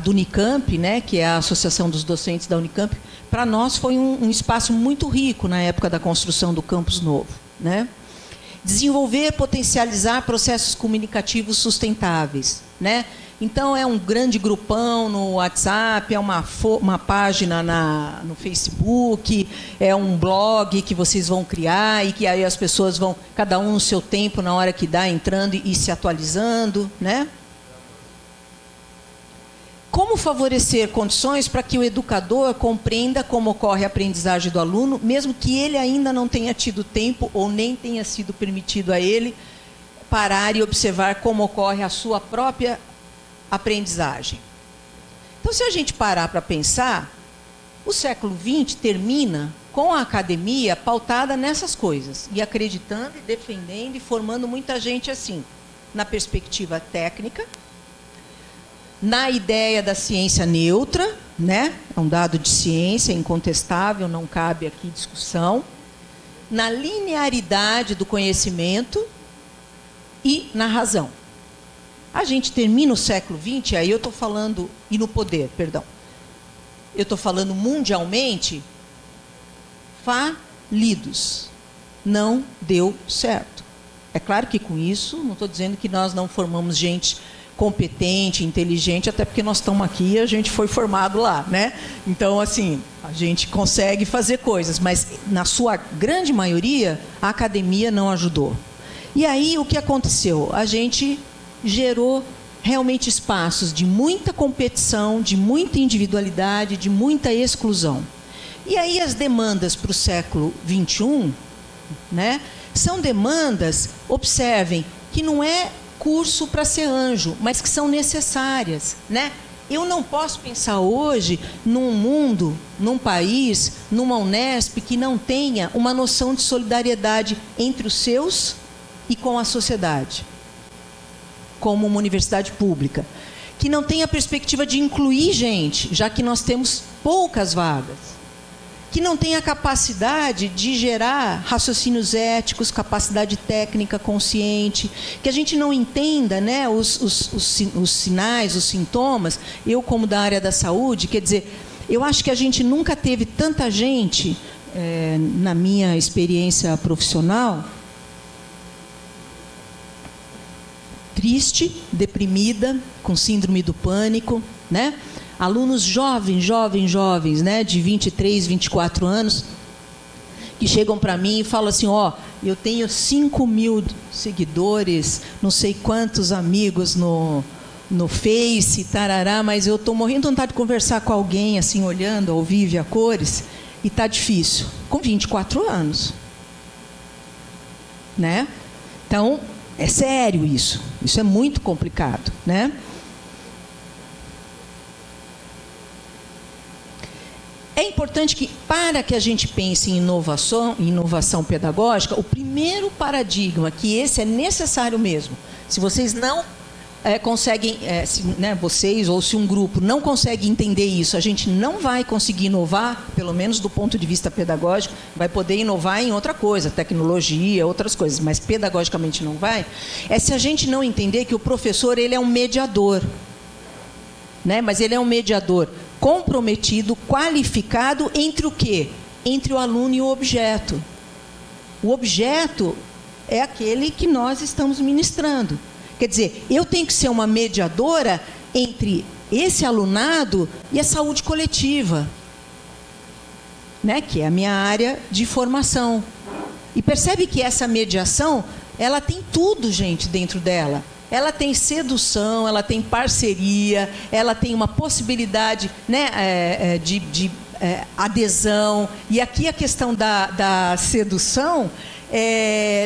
do Unicamp, né, que é a Associação dos Docentes da Unicamp, para nós foi um espaço muito rico na época da construção do campus novo. Né? Desenvolver, potencializar processos comunicativos sustentáveis. Né? Então, é um grande grupão no WhatsApp, é uma página no Facebook, é um blog que vocês vão criar e que aí as pessoas vão, cada um no seu tempo, na hora que dá, entrando e se atualizando. Né? Como favorecer condições para que o educador compreenda como ocorre a aprendizagem do aluno, mesmo que ele ainda não tenha tido tempo ou nem tenha sido permitido a ele parar e observar como ocorre a sua própria aprendizagem. Então, se a gente parar para pensar, o século XX termina com a academia pautada nessas coisas, e acreditando, e defendendo, e formando muita gente assim, na perspectiva técnica, na ideia da ciência neutra, né? É um dado de ciência, incontestável, não cabe aqui discussão, na linearidade do conhecimento e na razão. A gente termina o século XX, aí eu estou falando, e no poder, perdão, eu estou falando mundialmente, falidos. Não deu certo. É claro que com isso, não estou dizendo que nós não formamos gente competente, inteligente, até porque nós estamos aqui e a gente foi formado lá, né? Então, assim, a gente consegue fazer coisas, mas na sua grande maioria, a academia não ajudou. E aí, o que aconteceu? A gente gerou realmente espaços de muita competição, de muita individualidade, de muita exclusão. E aí as demandas para o século XXI, né, são demandas, observem, que não é curso para ser anjo, mas que são necessárias, né? Eu não posso pensar hoje num mundo, num país, numa Unesp que não tenha uma noção de solidariedade entre os seus e com a sociedade, como uma universidade pública, que não tenha a perspectiva de incluir gente, já que nós temos poucas vagas, que não tenha capacidade de gerar raciocínios éticos, capacidade técnica consciente, que a gente não entenda, né, os sinais, os sintomas. Eu, como da área da saúde, quer dizer, eu acho que a gente nunca teve tanta gente, na minha experiência profissional, triste, deprimida, com síndrome do pânico, né? Alunos jovens, né, de 23, 24 anos, que chegam para mim e falam assim, ó, eu tenho 5.000 seguidores, não sei quantos amigos no Face, tarará, mas eu estou morrendo de vontade de conversar com alguém, assim, olhando ao vivo e a cores, e está difícil. Com 24 anos. Né? Então, é sério isso. Isso é muito complicado, né? É importante que, para que a gente pense em inovação pedagógica, o primeiro paradigma, que esse é necessário mesmo, se vocês não conseguem, né, vocês ou se um grupo não consegue entender isso, a gente não vai conseguir inovar, pelo menos do ponto de vista pedagógico, vai poder inovar em outra coisa, tecnologia, outras coisas, mas pedagogicamente não vai, é se a gente não entender que o professor, ele é um mediador, né, mas ele é um mediador comprometido, qualificado entre o quê? Entre o aluno e o objeto. O objeto é aquele que nós estamos ministrando. Quer dizer, eu tenho que ser uma mediadora entre esse alunado e a saúde coletiva, né? Que é a minha área de formação. E percebe que essa mediação, ela tem tudo, gente, dentro dela. Ela tem sedução, ela tem parceria, ela tem uma possibilidade, né, de adesão. E aqui a questão da sedução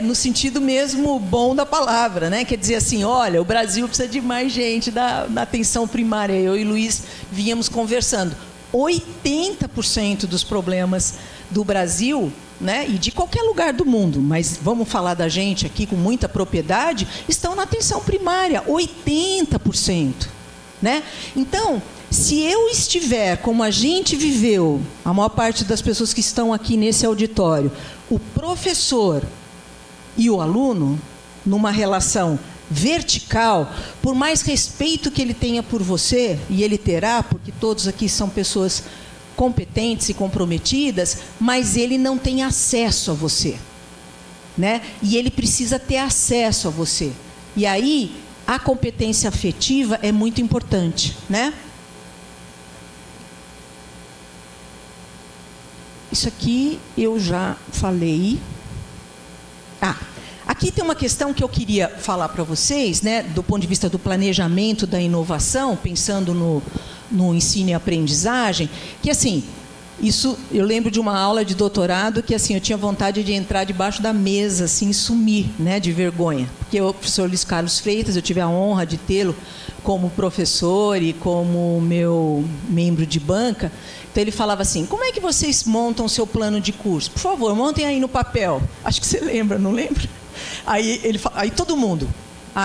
no sentido mesmo bom da palavra, né? Quer dizer assim, olha, o Brasil precisa de mais gente na atenção primária. Eu e o Luiz vínhamos conversando. 80% dos problemas do Brasil, né, e de qualquer lugar do mundo, mas vamos falar da gente aqui com muita propriedade, estão na atenção primária, 80%. Né? Então, se eu estiver, como a gente viveu, a maior parte das pessoas que estão aqui nesse auditório, o professor e o aluno, numa relação vertical, por mais respeito que ele tenha por você, e ele terá, porque todos aqui são pessoas competentes e comprometidas, mas ele não tem acesso a você, né? E ele precisa ter acesso a você. E aí, a competência afetiva é muito importante, né? Isso aqui eu já falei. Aqui tem uma questão que eu queria falar para vocês, né, do ponto de vista do planejamento da inovação, pensando no ensino e aprendizagem, que assim, isso eu lembro de uma aula de doutorado que assim, eu tinha vontade de entrar debaixo da mesa, assim, e sumir, né, de vergonha. Porque o professor Luiz Carlos Freitas, eu tive a honra de tê-lo como professor e como meu membro de banca. Então ele falava assim: como é que vocês montam o seu plano de curso? Por favor, montem aí no papel. Acho que você lembra, não lembra? Aí todo mundo.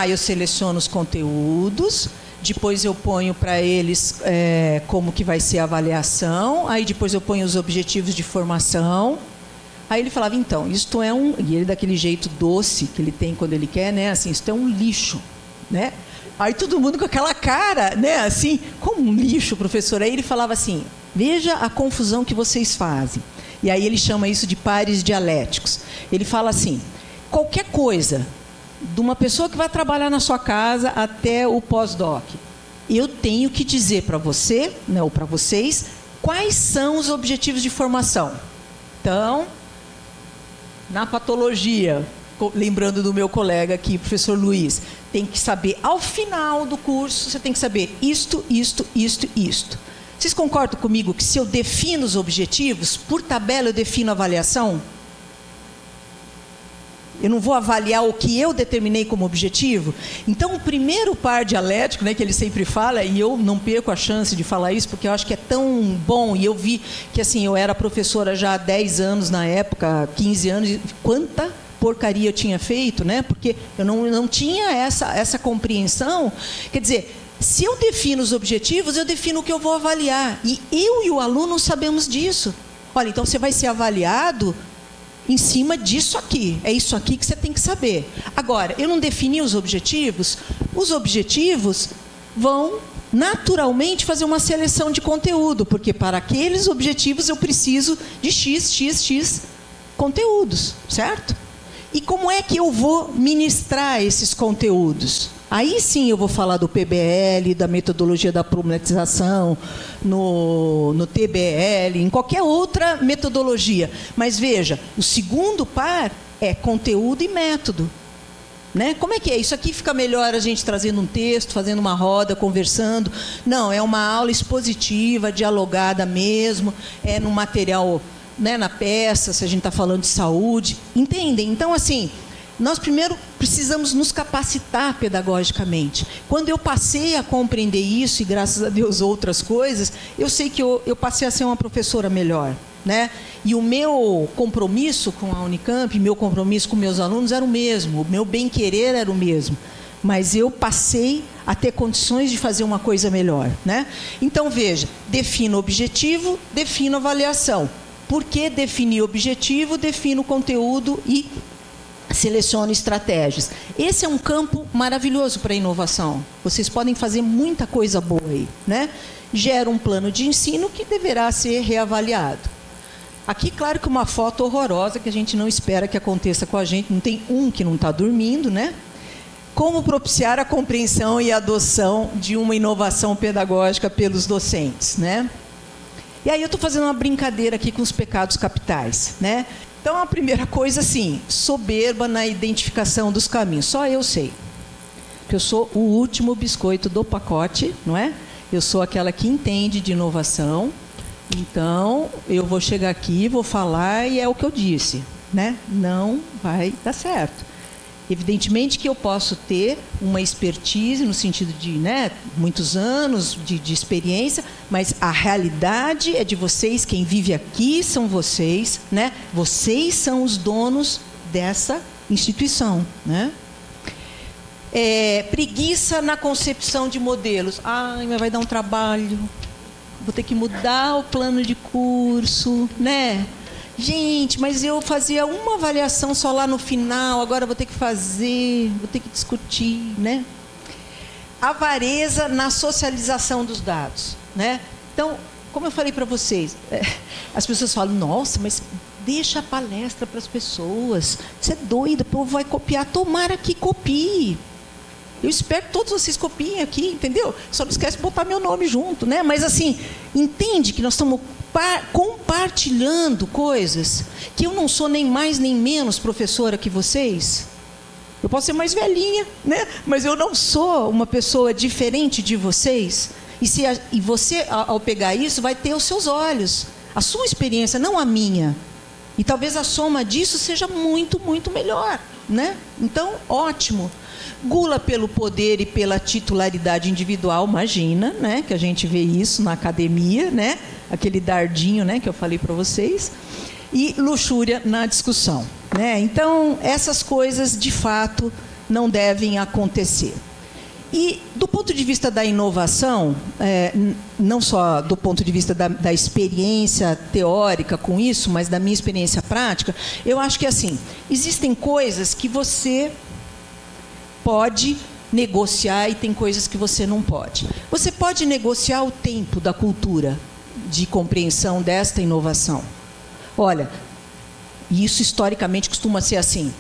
Eu seleciono os conteúdos, depois eu ponho para eles como que vai ser a avaliação, aí depois eu ponho os objetivos de formação. Aí ele falava: então, isto é e ele daquele jeito doce que ele tem quando ele quer, né? Assim, isto é um lixo, né? Aí todo mundo com aquela cara, né? Assim, como um lixo, professor. Aí ele falava assim: veja a confusão que vocês fazem. E aí ele chama isso de pares dialéticos. Ele fala assim: qualquer coisa, de uma pessoa que vai trabalhar na sua casa até o pós-doc, eu tenho que dizer para você, né, ou para vocês, quais são os objetivos de formação. Então, na patologia, lembrando do meu colega aqui, professor Luiz, tem que saber, ao final do curso, você tem que saber isto. Vocês concordam comigo que se eu defino os objetivos, por tabela eu defino a avaliação? Eu não vou avaliar o que eu determinei como objetivo? Então, o primeiro par dialético, né, que ele sempre fala, e eu não perco a chance de falar isso, porque eu acho que é tão bom, e eu vi que assim, eu era professora já há 10 anos na época, 15 anos, e quanta porcaria eu tinha feito, né? Porque eu não tinha essa compreensão. Quer dizer, se eu defino os objetivos, eu defino o que eu vou avaliar. E eu e o aluno sabemos disso. Olha, então você vai ser avaliado em cima disso aqui. É isso aqui que você tem que saber. Agora, eu não defini os objetivos vão naturalmente fazer uma seleção de conteúdo, porque para aqueles objetivos eu preciso de X conteúdos, certo? E como é que eu vou ministrar esses conteúdos? Aí sim eu vou falar do PBL, da metodologia da problematização, no TBL, em qualquer outra metodologia. Mas veja, o segundo par é conteúdo e método. Né? Como é que é? Isso aqui fica melhor a gente trazendo um texto, fazendo uma roda, conversando. Não, é uma aula expositiva, dialogada mesmo, é no material, né, na peça, se a gente está falando de saúde. Entendem? Então, assim, nós primeiro precisamos nos capacitar pedagogicamente. Quando eu passei a compreender isso, e graças a Deus outras coisas, eu sei que eu passei a ser uma professora melhor. Né? E o meu compromisso com a Unicamp, meu compromisso com meus alunos era o mesmo, o meu bem-querer era o mesmo, mas eu passei a ter condições de fazer uma coisa melhor. Né? Então, veja, defino objetivo, defino avaliação. Por que definir objetivo, defino conteúdo e seleciono estratégias. Esse é um campo maravilhoso para a inovação. Vocês podem fazer muita coisa boa aí. Né? Gera um plano de ensino que deverá ser reavaliado. Aqui, claro que uma foto horrorosa que a gente não espera que aconteça com a gente, não tem um que não está dormindo, né? Como propiciar a compreensão e a adoção de uma inovação pedagógica pelos docentes, né? E aí eu estou fazendo uma brincadeira aqui com os pecados capitais, né? Então, a primeira coisa, assim, soberba na identificação dos caminhos. Só eu sei. Porque eu sou o último biscoito do pacote, não é? Eu sou aquela que entende de inovação. Então, eu vou chegar aqui, vou falar e é o que eu disse, né? Não vai dar certo. Evidentemente que eu posso ter uma expertise no sentido de, né, muitos anos de experiência, mas a realidade é de vocês, quem vive aqui são vocês, né? Vocês são os donos dessa instituição, né? Preguiça na concepção de modelos. Ai, mas vai dar um trabalho. Vou ter que mudar o plano de curso, né? Gente, mas eu fazia uma avaliação só lá no final, agora vou ter que fazer, vou ter que discutir, né? Avareza na socialização dos dados, né? Então, como eu falei para vocês, as pessoas falam: nossa, mas deixa a palestra para as pessoas, você é doida, o povo vai copiar, tomara que copie. Eu espero que todos vocês copiem aqui, entendeu? Só não esquece de botar meu nome junto, né? Mas assim, entende que nós estamos compartilhando coisas que eu não sou nem mais nem menos professora que vocês. Eu posso ser mais velhinha, né? Mas eu não sou uma pessoa diferente de vocês. E você, ao pegar isso, vai ter os seus olhos, a sua experiência, não a minha. E talvez a soma disso seja muito, muito melhor, né? Então, ótimo. Gula pelo poder e pela titularidade individual, imagina, né? Que a gente vê isso na academia, né? Aquele dardinho, né? Que eu falei para vocês. E luxúria na discussão, né? Então, essas coisas, de fato, não devem acontecer. E, do ponto de vista da inovação, não só do ponto de vista da experiência teórica com isso, mas da minha experiência prática, eu acho que, assim, existem coisas que você pode negociar e tem coisas que você não pode. Você pode negociar o tempo da cultura de compreensão desta inovação. Olha, isso historicamente costuma ser assim.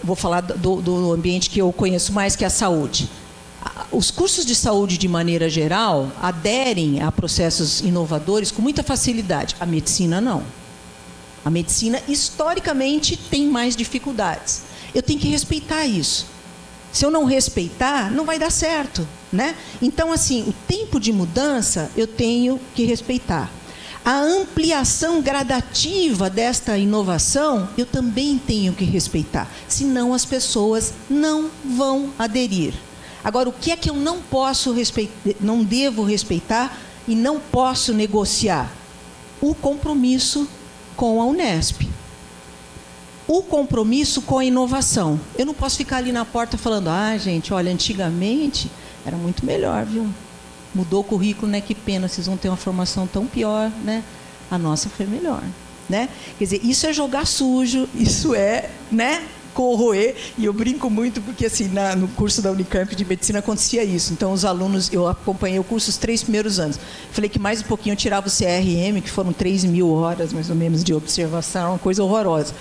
Vou falar do ambiente que eu conheço mais, que é a saúde. Os cursos de saúde, de maneira geral, aderem a processos inovadores com muita facilidade. A medicina, não. A medicina, historicamente, tem mais dificuldades. Eu tenho que respeitar isso. Se eu não respeitar, não vai dar certo, né? Então, assim, o tempo de mudança eu tenho que respeitar. A ampliação gradativa desta inovação eu também tenho que respeitar. Senão as pessoas não vão aderir. Agora, o que é que eu não posso respeitar, não devo respeitar e não posso negociar? O compromisso com a Unesp. O compromisso com a inovação. Eu não posso ficar ali na porta falando, gente, olha, antigamente era muito melhor, viu? Mudou o currículo, né? Que pena, vocês vão ter uma formação tão pior, né? A nossa foi melhor, né? Quer dizer, isso é jogar sujo, isso é, né? Corroer, e eu brinco muito porque assim, no curso da Unicamp de medicina acontecia isso. Então os alunos, eu acompanhei o curso os 3 primeiros anos, falei que mais um pouquinho eu tirava o CRM, que foram 3.000 horas mais ou menos de observação, uma coisa horrorosa.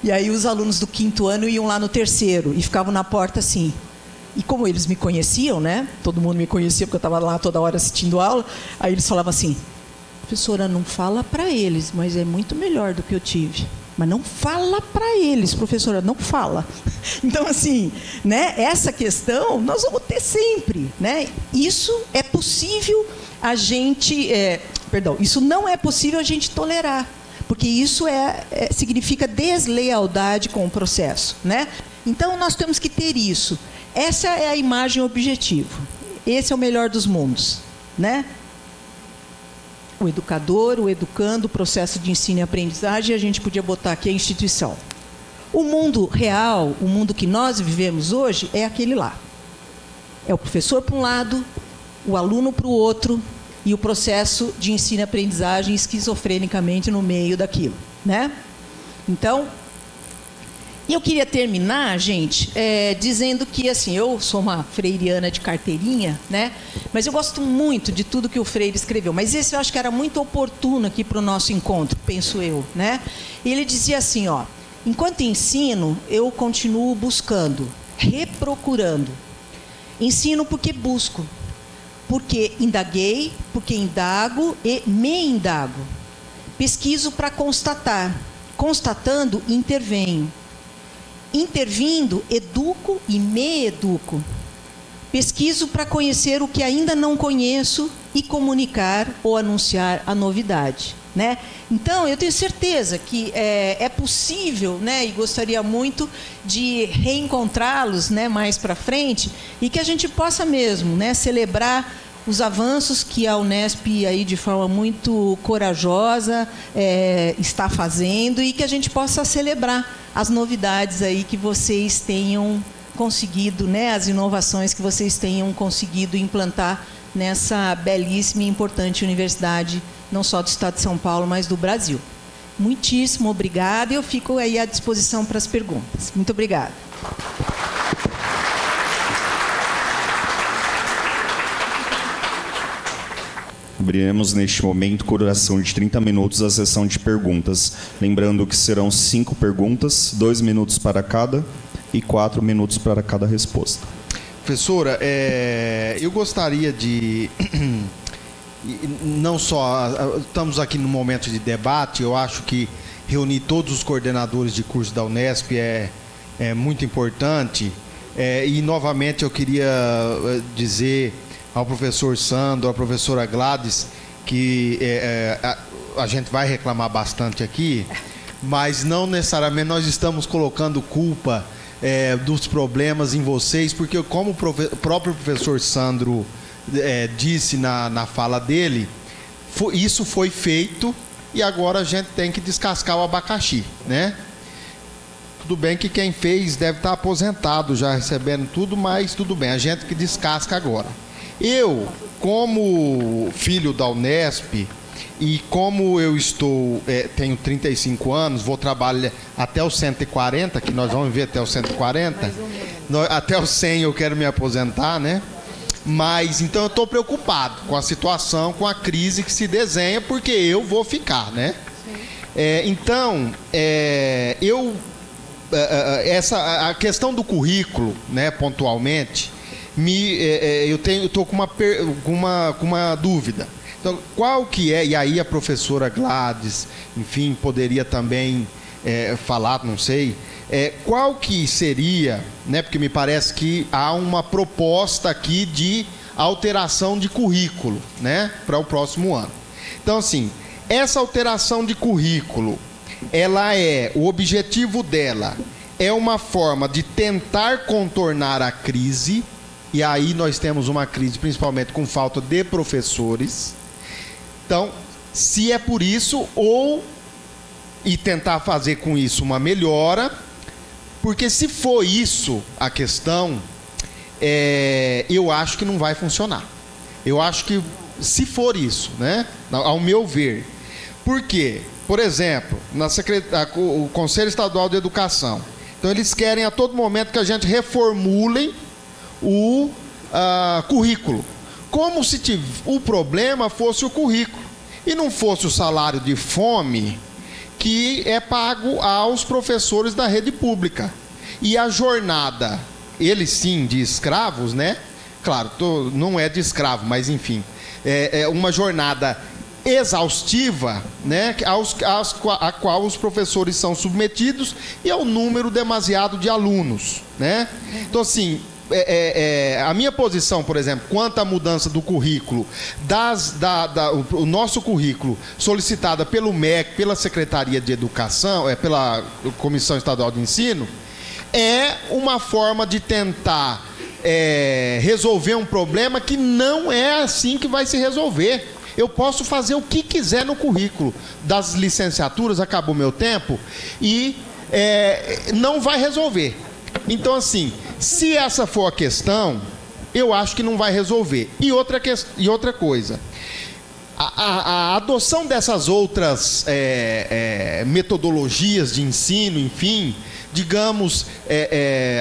E aí os alunos do 5º ano iam lá no 3º e ficavam na porta assim. E como eles me conheciam, né? Todo mundo me conhecia porque eu estava lá toda hora assistindo aula, aí eles falavam assim, professora, não fala para eles, mas é muito melhor do que eu tive. Mas não fala para eles, professora, não fala. Então, assim, né, essa questão nós vamos ter sempre, né? Isso é possível a gente... isso não é possível a gente tolerar, porque isso significa deslealdade com o processo, né? Então, nós temos que ter isso. Essa é a imagem objetivo. Esse é o melhor dos mundos, né? O educador, o educando, o processo de ensino e aprendizagem, e a gente podia botar aqui a instituição. O mundo real, o mundo que nós vivemos hoje, é aquele lá. É o professor para um lado, o aluno para o outro, e o processo de ensino e aprendizagem esquizofrenicamente no meio daquilo, né? Então, eu queria terminar, gente, dizendo que, assim, eu sou uma freiriana de carteirinha, né? Mas eu gosto muito de tudo que o Freire escreveu. Mas esse eu acho que era muito oportuno aqui para o nosso encontro, penso eu, né? E ele dizia assim, ó, enquanto ensino, eu continuo buscando, reprocurando. Ensino porque busco, porque indaguei, porque indago e me indago. Pesquiso para constatar, constatando, intervenho. Intervindo, educo e me educo. Pesquiso para conhecer o que ainda não conheço e comunicar ou anunciar a novidade, né? Então, eu tenho certeza que é possível, né, e gostaria muito de reencontrá-los, né, mais para frente, e que a gente possa mesmo, né, celebrar os avanços que a Unesp, aí, de forma muito corajosa, está fazendo, e que a gente possa celebrar as novidades aí que vocês tenham conseguido, né, as inovações que vocês tenham conseguido implantar nessa belíssima e importante universidade, não só do Estado de São Paulo, mas do Brasil. Muitíssimo obrigada, e eu fico aí à disposição para as perguntas. Muito obrigada. Abriremos neste momento duração de 30 minutos a sessão de perguntas. Lembrando que serão 5 perguntas, 2 minutos para cada e 4 minutos para cada resposta. Professora, eu gostaria de... Não só... Estamos aqui no momento de debate, eu acho que reunir todos os coordenadores de curso da Unesp é muito importante. E, novamente, eu queria dizer ao professor Sandro, à professora Gladys, que a gente vai reclamar bastante aqui, mas não necessariamente nós estamos colocando culpa dos problemas em vocês, porque como o próprio professor Sandro disse na fala dele, isso foi feito e agora a gente tem que descascar o abacaxi, né? Tudo bem que quem fez deve estar aposentado, já recebendo tudo, mas tudo bem, a gente que descasca agora. Eu, como filho da Unesp, e como eu tenho 35 anos, vou trabalhar até os 140, que nós vamos ver até os 140, até os 100 eu quero me aposentar, né? Mas, então eu estou preocupado com a situação, com a crise que se desenha, porque eu vou ficar, né? A questão do currículo, né, pontualmente, eu estou com uma dúvida. Então, qual que é, e aí a professora Gladys, enfim, poderia também falar, não sei, qual que seria, né, porque me parece que há uma proposta aqui de alteração de currículo, né, para o próximo ano. Então, assim, essa alteração de currículo, o objetivo dela é uma forma de tentar contornar a crise, e aí nós temos uma crise principalmente com falta de professores. Então, se é por isso, e tentar fazer com isso uma melhora, porque se for isso a questão, eu acho que não vai funcionar. Eu acho que, se for isso, né, ao meu ver, por quê? Por exemplo, o Conselho Estadual de Educação, então eles querem a todo momento que a gente reformule o currículo, como se o problema fosse o currículo e não fosse o salário de fome que é pago aos professores da rede pública. E a jornada, eles sim, de escravos, né? Claro, não é de escravo, mas enfim, é uma jornada exaustiva, né, a qual os professores são submetidos, e ao número demasiado de alunos, né? Então, assim, a minha posição, por exemplo, quanto à mudança do currículo, o nosso currículo solicitada pelo MEC, pela Secretaria de Educação, pela Comissão Estadual de Ensino, é uma forma de tentar resolver um problema que não é assim que vai se resolver. Eu posso fazer o que quiser no currículo das licenciaturas, acabou meu tempo, e não vai resolver. Então, assim, se essa for a questão, eu acho que não vai resolver. E outra coisa, a adoção dessas outras metodologias de ensino, enfim, digamos,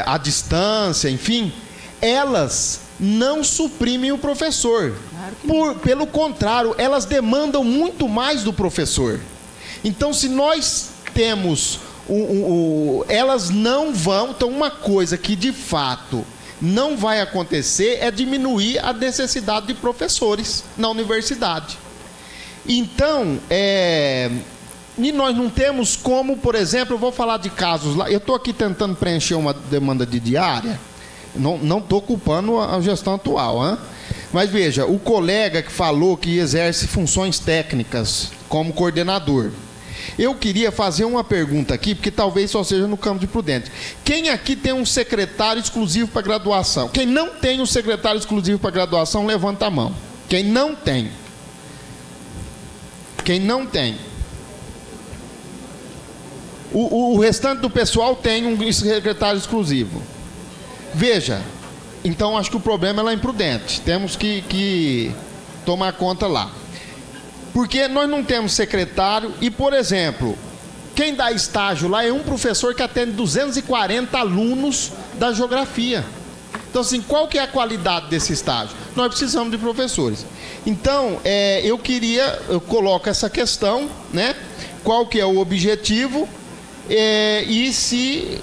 à distância, enfim, elas não suprimem o professor. Pelo contrário, elas demandam muito mais do professor. Então, se nós temos elas não vão. Então, uma coisa que de fato não vai acontecer é diminuir a necessidade de professores na universidade. Então, e nós não temos como, por exemplo, eu vou falar de casos lá. Eu estou aqui tentando preencher uma demanda de diária. Não estou culpando a gestão atual, hein? Mas veja, o colega que falou que exerce funções técnicas como coordenador. Eu queria fazer uma pergunta aqui, porque talvez só seja no campo de Prudente. Quem aqui tem um secretário exclusivo para graduação? Quem não tem um secretário exclusivo para graduação, levanta a mão. Quem não tem? Quem não tem? O restante do pessoal tem um secretário exclusivo. Veja, então acho que o problema é lá em Prudente. Temos que tomar conta lá. Porque nós não temos secretário e, por exemplo, quem dá estágio lá é um professor que atende 240 alunos da geografia. Então, assim, qual que é a qualidade desse estágio? Nós precisamos de professores. Então, eu coloco essa questão, né? Qual que é o objetivo e se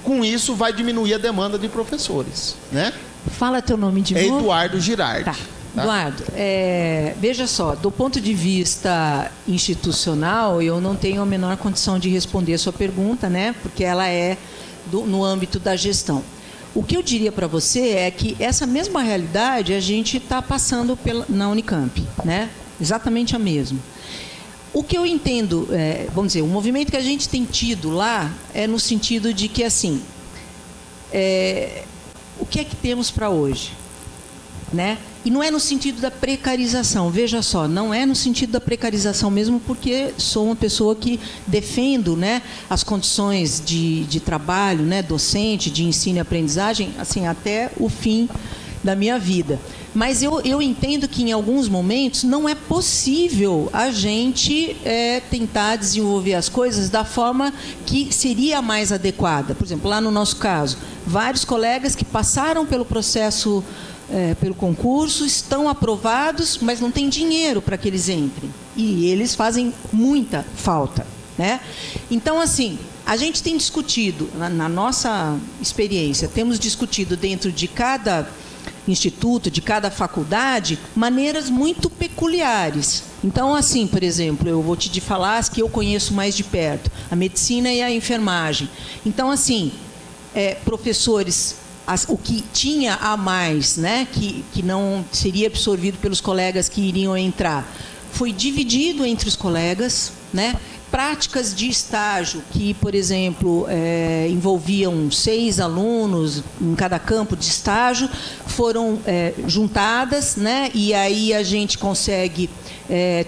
com isso vai diminuir a demanda de professores, né? Fala teu nome de novo. Eduardo Girardi. Tá. Eduardo, veja só, do ponto de vista institucional, eu não tenho a menor condição de responder a sua pergunta, né? Porque ela é no âmbito da gestão. O que eu diria para você é que essa mesma realidade a gente está passando na Unicamp, né? Exatamente a mesma. O que eu entendo, vamos dizer, o movimento que a gente tem tido lá é no sentido de que, assim, o que é que temos para hoje? Né? E não é no sentido da precarização, veja só, não é no sentido da precarização mesmo, porque sou uma pessoa que defendo, né, as condições de trabalho, né, docente, de ensino e aprendizagem, assim, até o fim da minha vida. Mas eu entendo que, em alguns momentos, não é possível a gente tentar desenvolver as coisas da forma que seria a mais adequada. Por exemplo, lá no nosso caso, vários colegas que passaram pelo processo, pelo concurso, estão aprovados, mas não tem dinheiro para que eles entrem. E eles fazem muita falta, né? Então, assim, a gente tem discutido, na nossa experiência, temos discutido dentro de cada instituto, de cada faculdade, maneiras muito peculiares. Então, assim, por exemplo, eu vou te falar as que eu conheço mais de perto, a medicina e a enfermagem. Então, assim, professores, o que tinha a mais, né, que não seria absorvido pelos colegas que iriam entrar, foi dividido entre os colegas, né? Práticas de estágio que, por exemplo, envolviam 6 alunos em cada campo de estágio, foram juntadas, né? E aí a gente consegue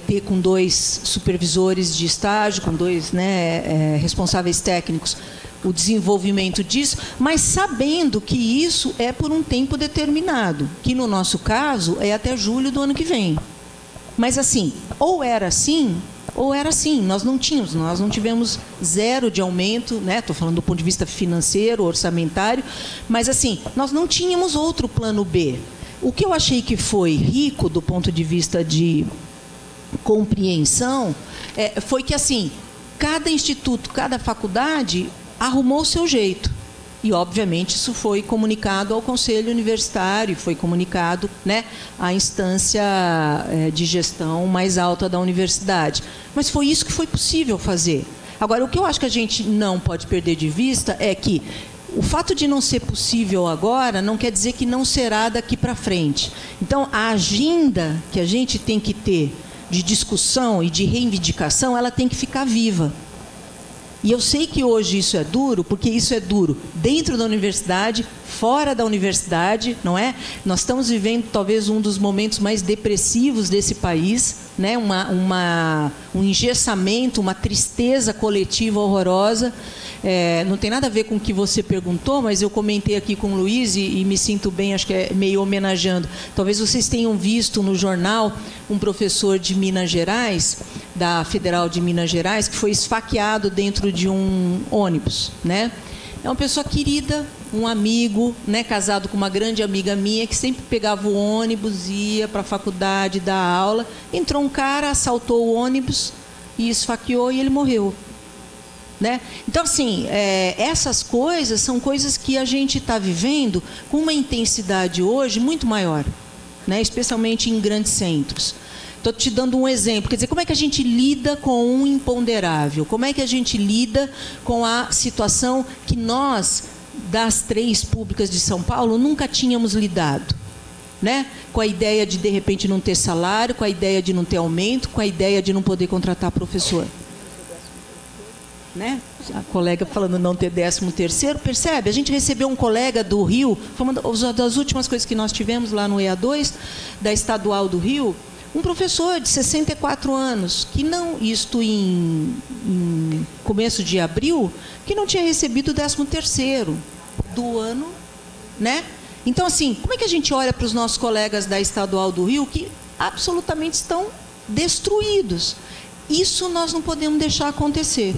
ter com 2 supervisores de estágio, com 2, né, responsáveis técnicos, o desenvolvimento disso, mas sabendo que isso é por um tempo determinado, que no nosso caso é até julho do ano que vem. Mas assim, ou era assim, nós não tivemos 0 de aumento, né? Estou falando do ponto de vista financeiro, orçamentário, mas assim, nós não tínhamos outro plano B. O que eu achei que foi rico do ponto de vista de compreensão foi que, assim, cada instituto, cada faculdade arrumou o seu jeito. E, obviamente, isso foi comunicado ao Conselho Universitário, foi comunicado, né, à instância de gestão mais alta da universidade. Mas foi isso que foi possível fazer. Agora, o que eu acho que a gente não pode perder de vista é que o fato de não ser possível agora não quer dizer que não será daqui para frente. Então, a agenda que a gente tem que ter de discussão e de reivindicação, ela tem que ficar viva. E eu sei que hoje isso é duro, porque isso é duro dentro da universidade, fora da universidade, não é? Nós estamos vivendo talvez um dos momentos mais depressivos desse país, né? Um engessamento, uma tristeza coletiva horrorosa. Não tem nada a ver com o que você perguntou, mas eu comentei aqui com o Luiz e me sinto bem, acho que é meio homenageando. Talvez vocês tenham visto no jornal um professor de Minas Gerais, da Federal de Minas Gerais, que foi esfaqueado dentro de um ônibus, né? É uma pessoa querida, um amigo, né, casado com uma grande amiga minha, que sempre pegava o ônibus, ia para a faculdade, dar aula. Entrou um cara, assaltou o ônibus e esfaqueou e ele morreu. Né? Então, assim, essas coisas são coisas que a gente está vivendo com uma intensidade hoje muito maior, né? Especialmente em grandes centros. Estou te dando um exemplo. Quer dizer, como é que a gente lida com um imponderável? Como é que a gente lida com a situação que nós, das 3 públicas de São Paulo, nunca tínhamos lidado? Né? Com a ideia de repente, não ter salário, com a ideia de não ter aumento, com a ideia de não poder contratar professor. Né? A colega falando não ter 13º, percebe? A gente recebeu um colega do Rio, foi uma das últimas coisas que nós tivemos lá no EA2, da Estadual do Rio, um professor de 64 anos, que não, isto em começo de abril, que não tinha recebido o 13º do ano, né? Então, assim, como é que a gente olha para os nossos colegas da Estadual do Rio que absolutamente estão destruídos? Isso nós não podemos deixar acontecer.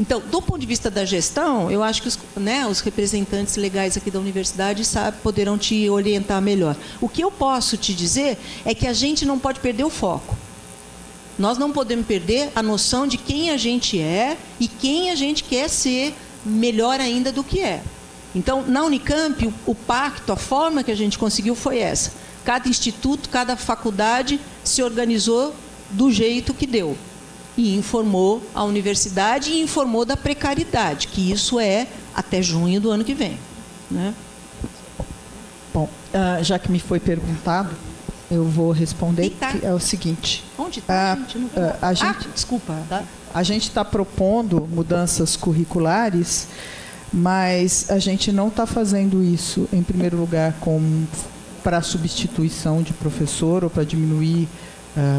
Então, do ponto de vista da gestão, eu acho que os representantes legais aqui da universidade poderão te orientar melhor. O que eu posso te dizer é que a gente não pode perder o foco. Nós não podemos perder a noção de quem a gente é e quem a gente quer ser melhor ainda do que é. Então, na Unicamp, o pacto, a forma que a gente conseguiu foi essa. Cada instituto, cada faculdade se organizou do jeito que deu. E informou a universidade e informou da precariedade, que isso é até junho do ano que vem. Né? Bom, já que me foi perguntado, Eu vou responder, que é o seguinte. Onde está, gente? Desculpa. Tá? A gente está propondo mudanças curriculares, mas a gente não está fazendo isso, em primeiro lugar, para substituição de professor ou para diminuir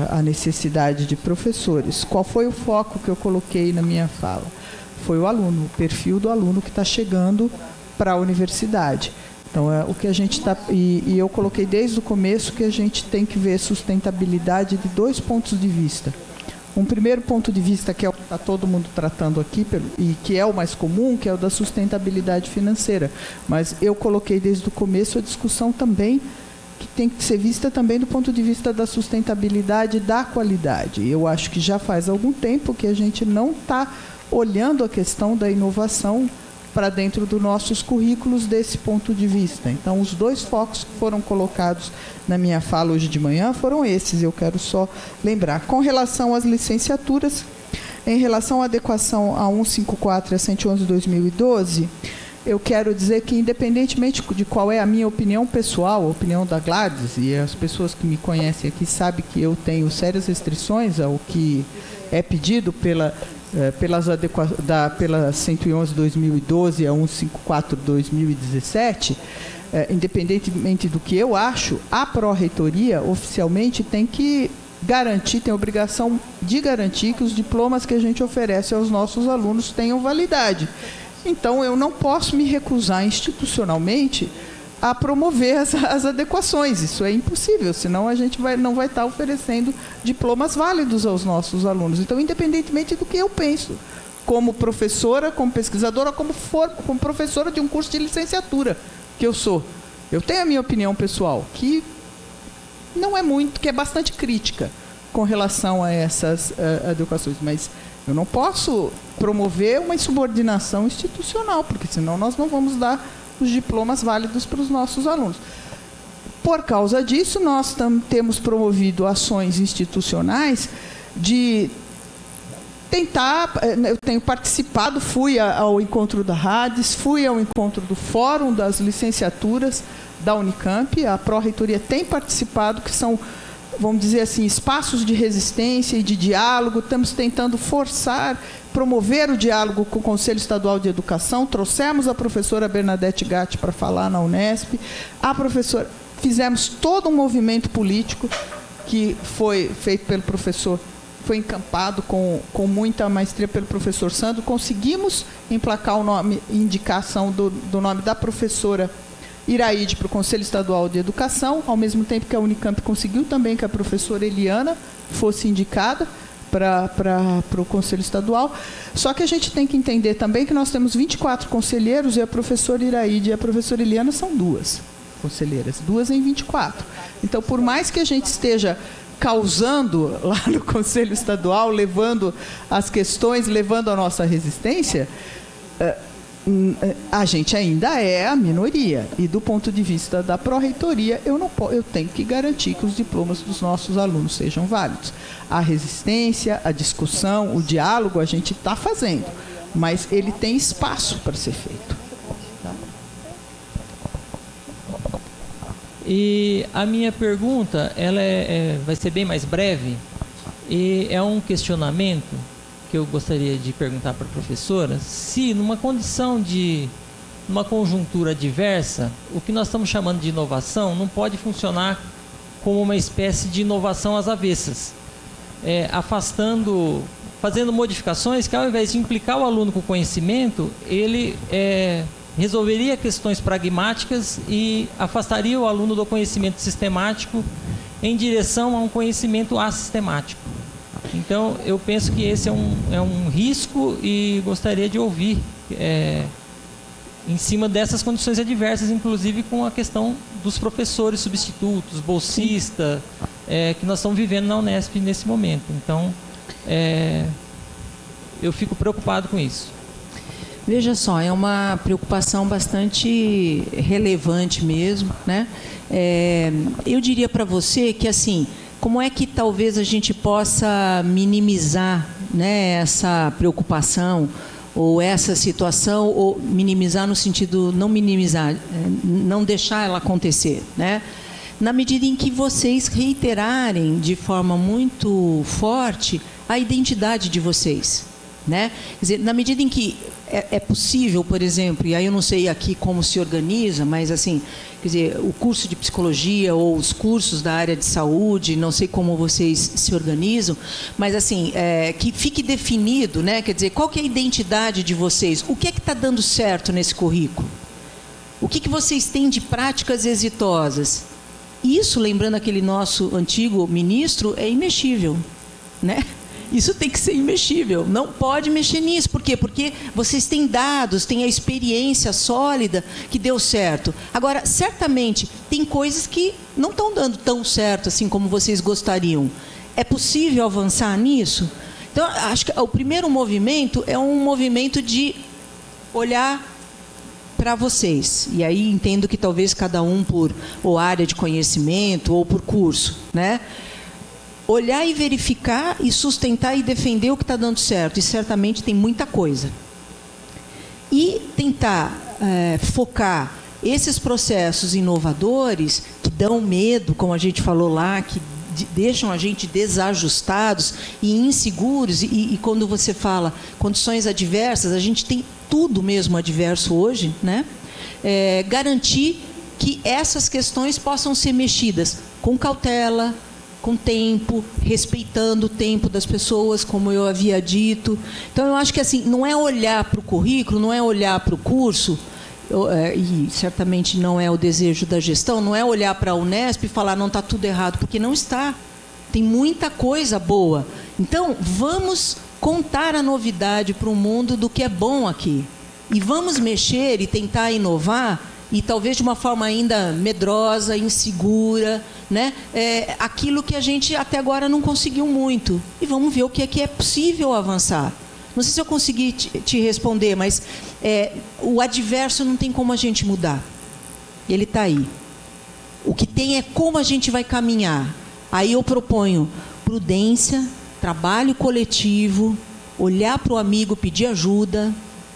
a necessidade de professores. Qual foi o foco que eu coloquei na minha fala? Foi o aluno, o perfil do aluno que está chegando para a universidade. Então, o que a gente está... E eu coloquei desde o começo que a gente tem que ver sustentabilidade de 2 pontos de vista. Um primeiro ponto de vista, que é o que está todo mundo tratando aqui, e que é o mais comum, que é o da sustentabilidade financeira. Mas eu coloquei desde o começo a discussão também, que tem que ser vista também do ponto de vista da sustentabilidade da qualidade. Eu acho que já faz algum tempo que a gente não está olhando a questão da inovação para dentro dos nossos currículos desse ponto de vista. Então, os 2 focos que foram colocados na minha fala hoje de manhã foram esses, eu quero só lembrar. Com relação às licenciaturas, em relação à adequação a 154 e a 111/2012, eu quero dizer que, independentemente de qual é a minha opinião pessoal, a opinião da Gladys, e as pessoas que me conhecem aqui sabem que eu tenho sérias restrições ao que é pedido pela 111/2012 a 154/2017, independentemente do que eu acho, a pró-reitoria oficialmente tem que garantir, tem a obrigação de garantir que os diplomas que a gente oferece aos nossos alunos tenham validade. Então, eu não posso me recusar institucionalmente a promover as adequações. Isso é impossível, senão a gente não vai estar oferecendo diplomas válidos aos nossos alunos. Então, independentemente do que eu penso, como professora, como pesquisadora, como professora de um curso de licenciatura, que eu sou. Eu tenho a minha opinião pessoal, que não é muito, que é bastante crítica com relação a essas adequações, mas eu não posso promover uma insubordinação institucional, porque senão nós não vamos dar os diplomas válidos para os nossos alunos. Por causa disso, nós temos promovido ações institucionais de tentar... Eu tenho participado, fui ao encontro da RADES, fui ao encontro do Fórum das Licenciaturas da Unicamp, a Pró-Reitoria tem participado, que são, vamos dizer assim, espaços de resistência e de diálogo. Estamos tentando promover o diálogo com o Conselho Estadual de Educação. Trouxemos a professora Bernadette Gatti para falar na Unesp. Fizemos todo um movimento político que foi feito pelo professor, foi encampado com muita maestria pelo professor Sandro. Conseguimos emplacar indicação do nome da professora Iraide para o Conselho Estadual de Educação, ao mesmo tempo que a Unicamp conseguiu também que a professora Eliana fosse indicada para o Conselho Estadual. Só que a gente tem que entender também que nós temos 24 conselheiros e a professora Iraide e a professora Eliana são 2 conselheiras, 2 em 24. Então, por mais que a gente esteja causando lá no Conselho Estadual, levando as questões, levando a nossa resistência, a gente ainda é a minoria. E do ponto de vista da pró-reitoria, eu tenho que garantir que os diplomas dos nossos alunos sejam válidos. A resistência, a discussão, o diálogo a gente está fazendo, mas ele tem espaço para ser feito. Tá? E a minha pergunta, ela vai ser bem mais breve, e é um questionamento que eu gostaria de perguntar para a professora: se numa conjuntura adversa, o que nós estamos chamando de inovação não pode funcionar como uma espécie de inovação às avessas, fazendo modificações que, ao invés de implicar o aluno com o conhecimento, ele resolveria questões pragmáticas e afastaria o aluno do conhecimento sistemático em direção a um conhecimento assistemático. Então, eu penso que esse é um risco e gostaria de ouvir em cima dessas condições adversas, inclusive com a questão dos professores substitutos, bolsista, que nós estamos vivendo na Unesp nesse momento. Então, eu fico preocupado com isso. Veja só, é uma preocupação bastante relevante mesmo, né? Eu diria para você que, assim, como é que talvez a gente possa minimizar, né, essa preocupação ou essa situação, ou minimizar no sentido, não minimizar, não deixar ela acontecer, né? na medida em que vocês reiterarem de forma muito forte a identidade de vocês, né? Quer dizer, na medida em que é possível, por exemplo, e aí eu não sei aqui como se organiza, mas assim, quer dizer, o curso de psicologia ou os cursos da área de saúde, não sei como vocês se organizam, mas assim, que fique definido, né? Quer dizer, qual que é a identidade de vocês? O que é que está dando certo nesse currículo? O que vocês têm de práticas exitosas? Isso, lembrando aquele nosso antigo ministro, é imexível, né? Isso tem que ser imexível, não pode mexer nisso. Por quê? Porque vocês têm dados, têm a experiência sólida que deu certo. Agora, certamente, tem coisas que não estão dando tão certo assim como vocês gostariam. É possível avançar nisso? Então, acho que o primeiro movimento é um movimento de olhar para vocês. E aí entendo que talvez cada um por ou área de conhecimento ou por curso, né? Olhar e verificar e sustentar e defender o que está dando certo. E certamente tem muita coisa. E tentar focar esses processos inovadores que dão medo, como a gente falou lá, que deixam a gente desajustados e inseguros. E quando você fala condições adversas, a gente tem tudo mesmo adverso hoje, né? Garantir que essas questões possam ser mexidas com cautela, com tempo, respeitando o tempo das pessoas, como eu havia dito. Então, eu acho que assim, não é olhar para o currículo, não é olhar para o curso, e certamente não é o desejo da gestão, não é olhar para a Unesp e falar não está tudo errado, porque não está. Tem muita coisa boa. Então, vamos contar a novidade para o mundo do que é bom aqui. E vamos mexer e tentar inovar, e talvez de uma forma ainda medrosa, insegura, né? Aquilo que a gente até agora não conseguiu muito. E vamos ver o que é possível avançar. Não sei se eu consegui te responder, mas o adverso não tem como a gente mudar. Ele está aí. O que tem é como a gente vai caminhar. Aí eu proponho prudência, trabalho coletivo, olhar para o amigo, pedir ajuda,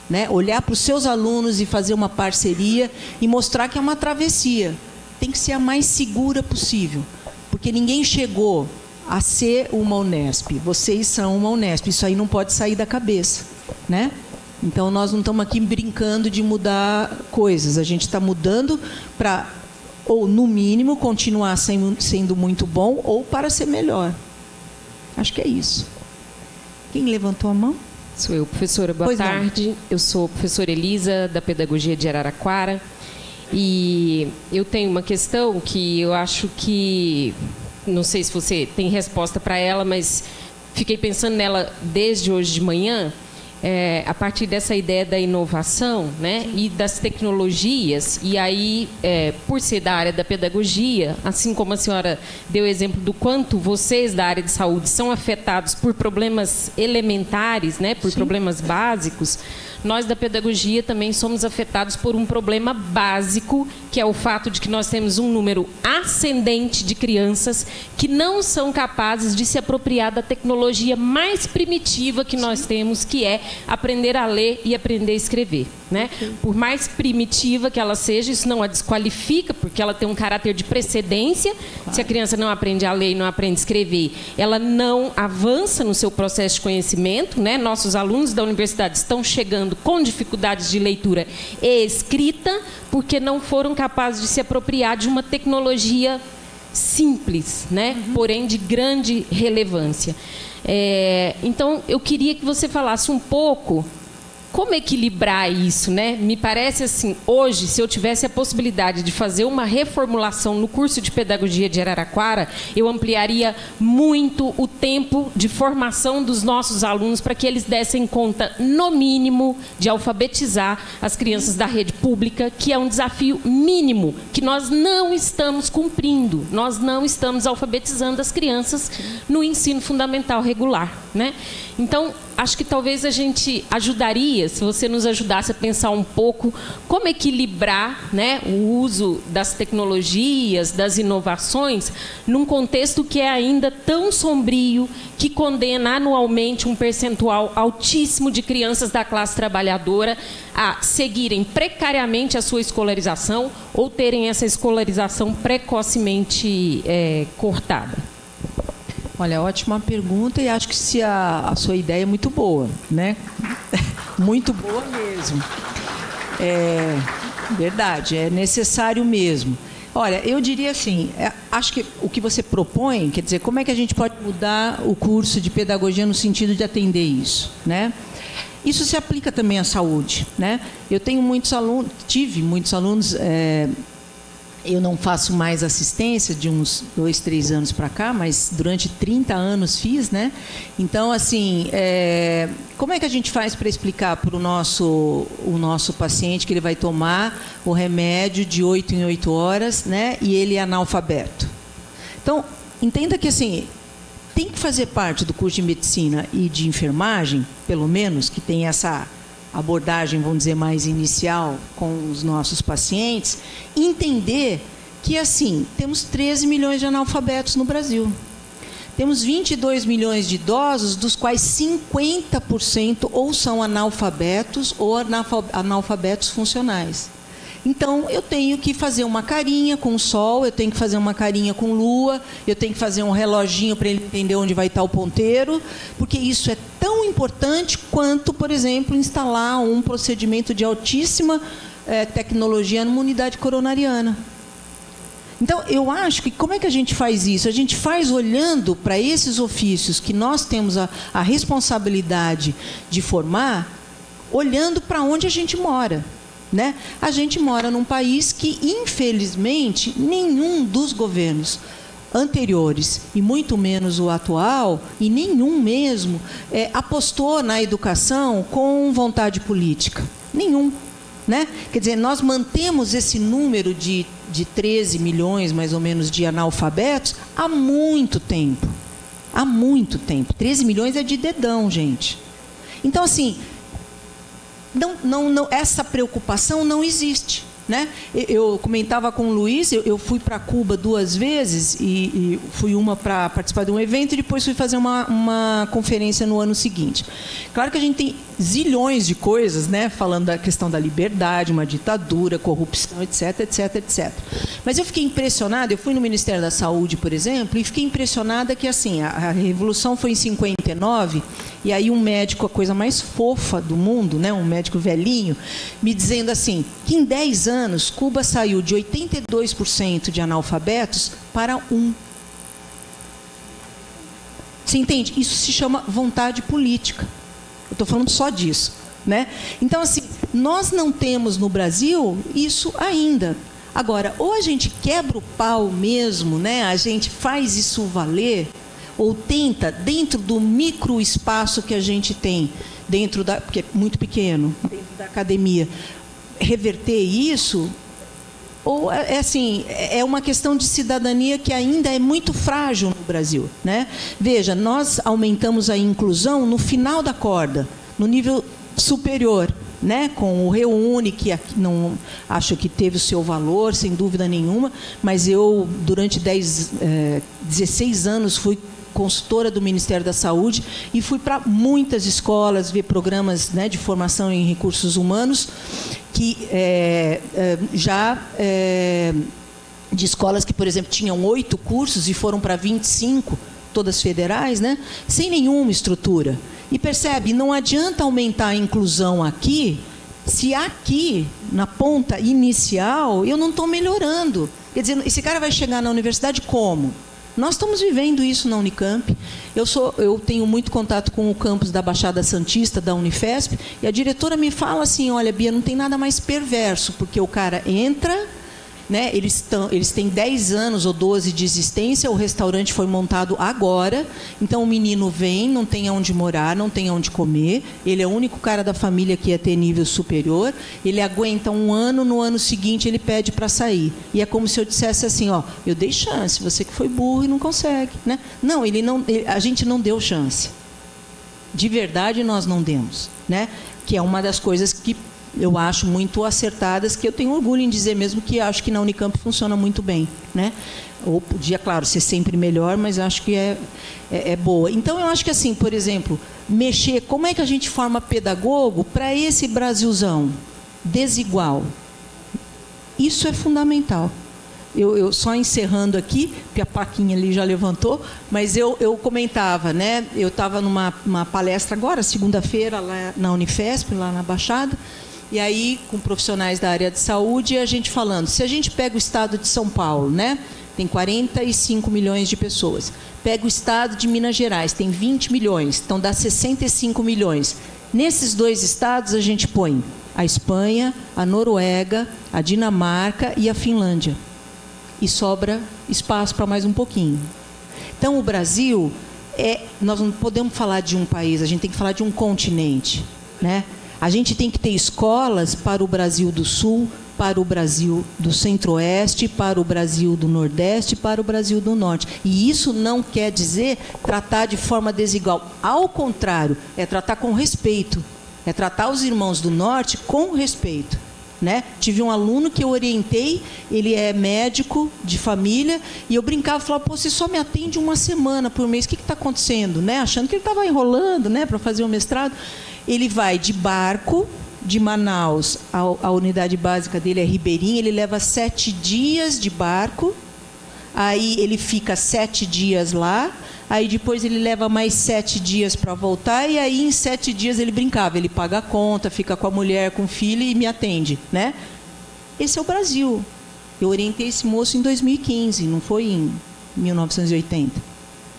né? Olhar para os seus alunos e fazer uma parceria e mostrar que é uma travessia. Tem que ser a mais segura possível, porque ninguém chegou a ser uma Unesp. Vocês são uma Unesp. Isso aí não pode sair da cabeça, né? Então, nós não estamos aqui brincando de mudar coisas. A gente está mudando para, ou no mínimo, continuar sendo muito bom, ou para ser melhor. Acho que é isso. Quem levantou a mão? Sou eu, professora. Boa tarde. Eu sou a professora Elisa, da Pedagogia de Araraquara. E eu tenho uma questão que eu acho que... Não sei se você tem resposta para ela, mas fiquei pensando nela desde hoje de manhã, a partir dessa ideia da inovação, né, e das tecnologias. E aí, por ser da área da pedagogia, assim como a senhora deu exemplo do quanto vocês da área de saúde são afetados por problemas elementares, né, por problemas básicos, nós da pedagogia também somos afetados por um problema básico, que é o fato de que nós temos um número ascendente de crianças que não são capazes de se apropriar da tecnologia mais primitiva que nós temos, que é aprender a ler e aprender a escrever, né? Por mais primitiva que ela seja, isso não a desqualifica, porque ela tem um caráter de precedência. Se a criança não aprende a ler e não aprende a escrever, ela não avança no seu processo de conhecimento, né? Nossos alunos da universidade estão chegando com dificuldades de leitura e escrita porque não foram capazes de se apropriar de uma tecnologia simples, né? Porém de grande relevância. Então, eu queria que você falasse um pouco como equilibrar isso, né? Me parece assim, hoje, se eu tivesse a possibilidade de fazer uma reformulação no curso de pedagogia de Araraquara, eu ampliaria muito o tempo de formação dos nossos alunos para que eles dessem conta, no mínimo, de alfabetizar as crianças da rede pública, que é um desafio mínimo, que nós não estamos cumprindo. Nós não estamos alfabetizando as crianças no ensino fundamental regular, né? Então, acho que talvez a gente ajudaria, se você nos ajudasse a pensar um pouco como equilibrar, né, o uso das tecnologias, das inovações, num contexto que é ainda tão sombrio, que condena anualmente um percentual altíssimo de crianças da classe trabalhadora a seguirem precariamente a sua escolarização ou terem essa escolarização precocemente cortada. Olha, ótima pergunta, e acho que a sua ideia é muito boa, né? Muito boa mesmo. É verdade, é necessário mesmo. Olha, eu diria assim, acho que o que você propõe, quer dizer, como é que a gente pode mudar o curso de pedagogia no sentido de atender isso, né? Isso se aplica também à saúde, né? Eu tenho muitos alunos, tive muitos alunos. Eu não faço mais assistência de uns 2, 3 anos para cá, mas durante 30 anos fiz, né? Então, assim, como é que a gente faz para explicar para o nosso paciente que ele vai tomar o remédio de 8 em 8 horas, né? E ele é analfabeto? Então, entenda que, assim, tem que fazer parte do curso de medicina e de enfermagem, pelo menos, que tem essa abordagem, vamos dizer, mais inicial com os nossos pacientes, entender que, assim, temos 13 milhões de analfabetos no Brasil. Temos 22 milhões de idosos, dos quais 50% ou são analfabetos ou analfabetos funcionais. Então, eu tenho que fazer uma carinha com sol, eu tenho que fazer uma carinha com lua, eu tenho que fazer um reloginho para ele entender onde vai estar o ponteiro, porque isso é tão importante quanto, por exemplo, instalar um procedimento de altíssima tecnologia numa unidade coronariana. Então, eu acho que como é que a gente faz isso? A gente faz olhando para esses ofícios que nós temos a responsabilidade de formar, olhando para onde a gente mora. Né? A gente mora num país que, infelizmente, nenhum dos governos anteriores, e muito menos o atual, e nenhum mesmo, apostou na educação com vontade política. Nenhum. Né? Quer dizer, nós mantemos esse número de 13 milhões, mais ou menos, de analfabetos há muito tempo. Há muito tempo. 13 milhões é de dedão, gente. Então, assim, essa preocupação não existe. Né? Eu comentava com o Luiz, eu fui para Cuba 2 vezes, e fui uma para participar de um evento e depois fui fazer uma conferência no ano seguinte. Claro que a gente tem zilhões de coisas, né, falando da questão da liberdade, uma ditadura, corrupção, etc, etc, etc. Mas eu fiquei impressionada, eu fui no Ministério da Saúde, por exemplo, e fiquei impressionada que, assim, a Revolução foi em 59, e aí um médico, a coisa mais fofa do mundo, né, um médico velhinho, me dizendo assim, que em 10 anos, Cuba saiu de 82% de analfabetos para 1%. Você entende? Isso se chama vontade política. Eu estou falando só disso. Né? Então, assim, nós não temos no Brasil isso ainda. Agora, ou a gente quebra o pau mesmo, né? A gente faz isso valer, ou tenta, dentro do microespaço que a gente tem, porque é muito pequeno, dentro da academia, reverter isso, ou assim, é uma questão de cidadania que ainda é muito frágil no Brasil, né? Veja, nós aumentamos a inclusão no final da corda, no nível superior, né? Com o Reúne, que não acho que teve o seu valor, sem dúvida nenhuma, mas eu, durante 16 anos, fui consultora do Ministério da Saúde e fui para muitas escolas ver programas, né, de formação em recursos humanos que de escolas que, por exemplo, tinham 8 cursos e foram para 25, todas federais, né, sem nenhuma estrutura. E percebe, não adianta aumentar a inclusão aqui, se aqui, na ponta inicial, eu não estou melhorando. Quer dizer, esse cara vai chegar na universidade como? Nós estamos vivendo isso na Unicamp. Eu tenho muito contato com o campus da Baixada Santista, da Unifesp, e a diretora me fala assim, olha, Bia, não tem nada mais perverso, porque o cara entra, né, eles têm 10 anos ou 12 de existência, o restaurante foi montado agora, então o menino vem, não tem onde morar, não tem onde comer, ele é o único cara da família que ia ter nível superior, ele aguenta 1 ano, no ano seguinte ele pede para sair. E é como se eu dissesse assim, ó, eu dei chance, você que foi burro e não consegue. Né? Não, a gente não deu chance. de verdade nós não demos, né? Que é uma das coisas que eu acho muito acertadas, que eu tenho orgulho em dizer mesmo que acho que na Unicamp funciona muito bem, né? Ou podia, claro, ser sempre melhor, mas acho que é boa. Então, eu acho que, assim, por exemplo, mexer, como é que a gente forma pedagogo para esse Brasilzão desigual? Isso é fundamental. Eu só encerrando aqui, porque a plaquinha ali já levantou, mas eu comentava, né? Eu estava numa palestra agora, segunda-feira, lá na Unifesp, lá na Baixada, e aí, com profissionais da área de saúde, a gente falando, se a gente pega o estado de São Paulo, né? Tem 45 milhões de pessoas. Pega o estado de Minas Gerais, tem 20 milhões, então dá 65 milhões. Nesses dois estados, a gente põe a Espanha, a Noruega, a Dinamarca e a Finlândia. E sobra espaço para mais um pouquinho. Então, o Brasil, nós não podemos falar de um país, a gente tem que falar de um continente, né? A gente tem que ter escolas para o Brasil do Sul, para o Brasil do Centro-Oeste, para o Brasil do Nordeste, para o Brasil do Norte. E isso não quer dizer tratar de forma desigual. Ao contrário, é tratar com respeito. É tratar os irmãos do Norte com respeito, né? Tive um aluno que eu orientei, ele é médico de família, e eu brincava, falava, pô, você só me atende uma semana por mês, o que está acontecendo? Né? Achando que ele estava enrolando, né, para fazer o mestrado. Ele vai de barco, de Manaus, a unidade básica dele é Ribeirinho, ele leva 7 dias de barco, aí ele fica 7 dias lá, aí depois ele leva mais 7 dias para voltar, e aí em 7 dias ele brincava, ele paga a conta, fica com a mulher, com o filho e me atende, né? Esse é o Brasil. Eu orientei esse moço em 2015, não foi em 1980,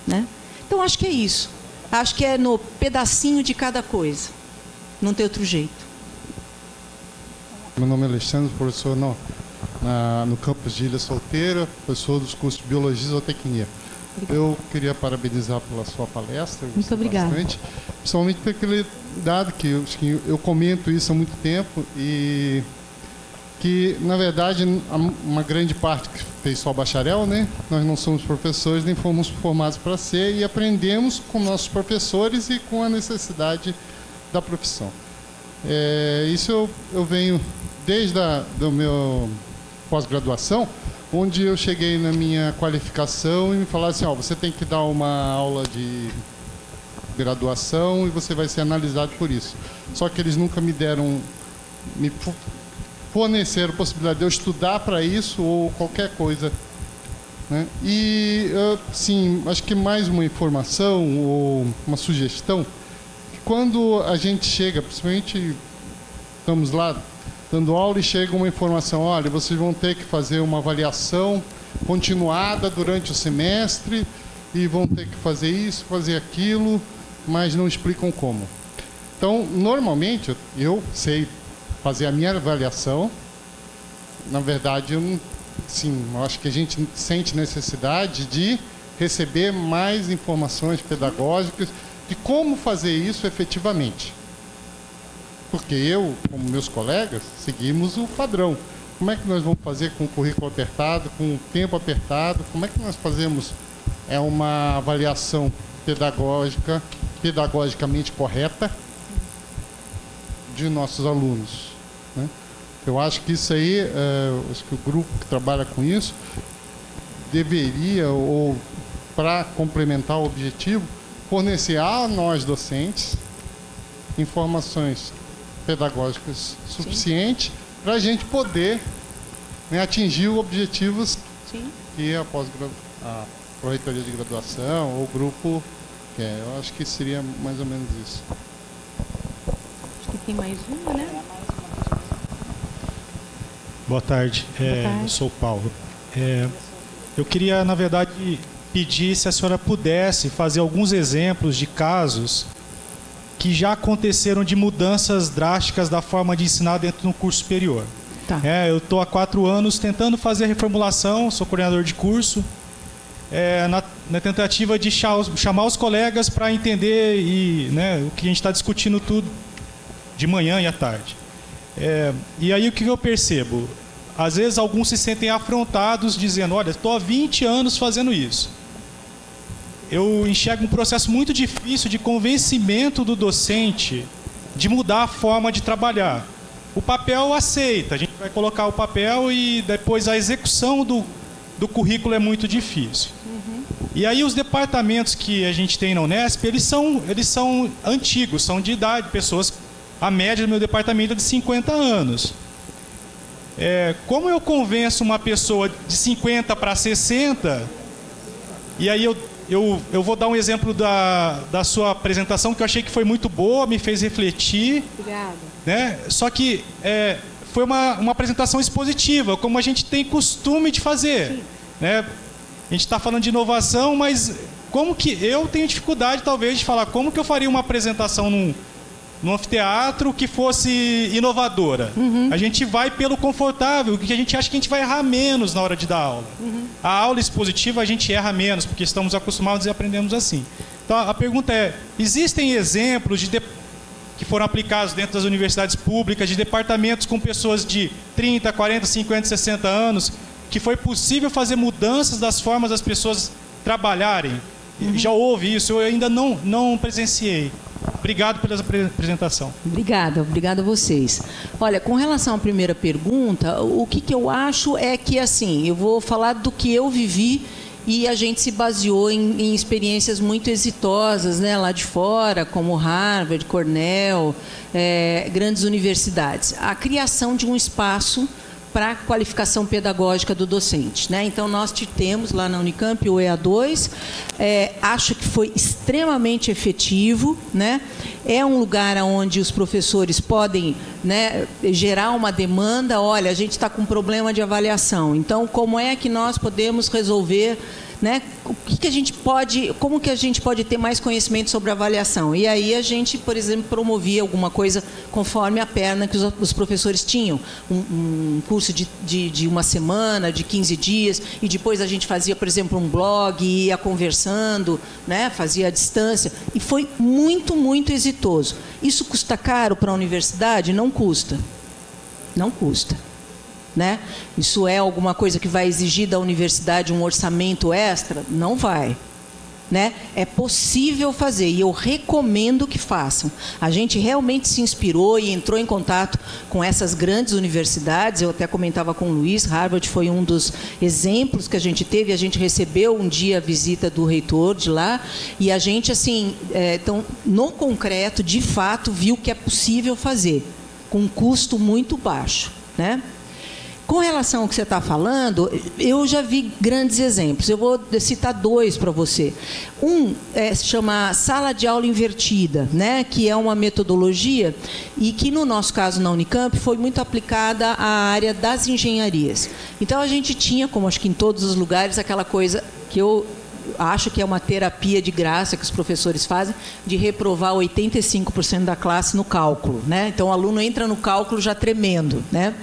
né? Então acho que é isso. Acho que é no pedacinho de cada coisa. Não tem outro jeito. Meu nome é Alexandre, professor no campus de Ilha Solteira, professor dos cursos de Biologia e Zootecnia. Eu queria parabenizar pela sua palestra. Muito obrigada. Principalmente por aquele dado que eu comento isso há muito tempo e que, na verdade, uma grande parte que fez só bacharel, né? Nós não somos professores, nem fomos formados para ser, e aprendemos com nossos professores e com a necessidade da profissão. Isso eu venho desde do meu pós-graduação, onde eu cheguei na minha qualificação e me falaram assim, você tem que dar uma aula de graduação e você vai ser analisado por isso. Só que eles nunca me forneceram a possibilidade de eu estudar para isso ou qualquer coisa, né? E, sim, acho que mais uma informação ou uma sugestão, que quando a gente chega, principalmente estamos lá dando aula e chega uma informação, olha, vocês vão ter que fazer uma avaliação continuada durante o semestre e vão ter que fazer isso, fazer aquilo, mas não explicam como. Então, normalmente, eu sei fazer a minha avaliação. Na verdade, eu acho que a gente sente necessidade de receber mais informações pedagógicas de como fazer isso efetivamente. Porque eu, como meus colegas, seguimos o padrão. Como é que nós vamos fazer com o currículo apertado, com o tempo apertado? Como é que nós fazemos uma avaliação pedagogicamente correta de nossos alunos, né? Eu acho que isso aí, acho que o grupo que trabalha com isso deveria, ou para complementar o objetivo, fornecer a nós docentes informações pedagógicas suficientes para a gente poder, né, atingir os objetivos que a pró-reitoria de graduação ou o grupo quer. Eu acho que seria mais ou menos isso. Acho que tem mais uma, né? Boa tarde. Eu sou o Paulo. Eu queria, na verdade, pedir se a senhora pudesse fazer alguns exemplos de casos que já aconteceram de mudanças drásticas da forma de ensinar dentro do curso superior. Tá. Eu estou há 4 anos tentando fazer a reformulação, sou coordenador de curso, na tentativa de chamar os colegas para entender o que a gente está discutindo tudo de manhã e à tarde. E aí o que eu percebo? Às vezes alguns se sentem afrontados dizendo, olha, estou há 20 anos fazendo isso. eu enxergo um processo muito difícil de convencimento do docente de mudar a forma de trabalhar. O papel aceita, a gente vai colocar o papel e depois a execução do currículo é muito difícil. E aí os departamentos que a gente tem na Unesp, eles são antigos, são de idade, pessoas, a média do meu departamento é de 50 anos. Como eu convenço uma pessoa de 50 para 60, e aí eu vou dar um exemplo da sua apresentação, que eu achei que foi muito boa, me fez refletir. Obrigada. Né? Só que foi uma apresentação expositiva, como a gente tem costume de fazer. Né? A gente está falando de inovação, mas como que eu tenho dificuldade, talvez, de falar como que eu faria uma apresentação num anfiteatro que fosse inovadora. A gente vai pelo confortável, que a gente acha que a gente vai errar menos na hora de dar aula. A aula expositiva a gente erra menos, porque estamos acostumados e aprendemos assim. Então a pergunta é, existem exemplos que foram aplicados dentro das universidades públicas, de departamentos com pessoas de 30, 40, 50, 60 anos, que foi possível fazer mudanças das formas das pessoas trabalharem? Já houve isso, eu ainda não presenciei. Obrigado pela apresentação. Obrigada a vocês. Olha, com relação à primeira pergunta, o que eu acho é que, assim, eu vou falar do que eu vivi e a gente se baseou em experiências muito exitosas, né, lá de fora, como Harvard, Cornell, grandes universidades. A criação de um espaço para a qualificação pedagógica do docente, né? Então, nós temos lá na Unicamp o EA2, acho que foi extremamente efetivo, né? É um lugar onde os professores podem, né, gerar uma demanda. Olha, a gente está com um problema de avaliação, então como é que nós podemos resolver, né? Como que a gente pode ter mais conhecimento sobre avaliação? E aí a gente, por exemplo, promovia alguma coisa conforme a perna que os professores tinham. Um curso de uma semana, de 15 dias, e depois a gente fazia, por exemplo, um blog, ia conversando, né? Fazia à distância, e foi muito, muito exitoso. Isso custa caro para a universidade? Não custa. Não custa. Né? Isso é alguma coisa que vai exigir da universidade um orçamento extra? Não vai. Né? É possível fazer e eu recomendo que façam. A gente realmente se inspirou e entrou em contato com essas grandes universidades. Eu até comentava com o Luiz, Harvard foi um dos exemplos que a gente teve. A gente recebeu um dia a visita do reitor de lá e a gente, assim, então, no concreto, de fato, viu que é possível fazer com um custo muito baixo, né? Com relação ao que você está falando, eu já vi grandes exemplos. Eu vou citar dois para você. Um se chama Sala de Aula Invertida, né? Que é uma metodologia e que, no nosso caso, na Unicamp, foi muito aplicada à área das engenharias. Então, a gente tinha, como acho que em todos os lugares, aquela coisa que eu acho que é uma terapia de graça que os professores fazem, de reprovar 85% da classe no cálculo, né? Então, o aluno entra no cálculo já tremendo, né?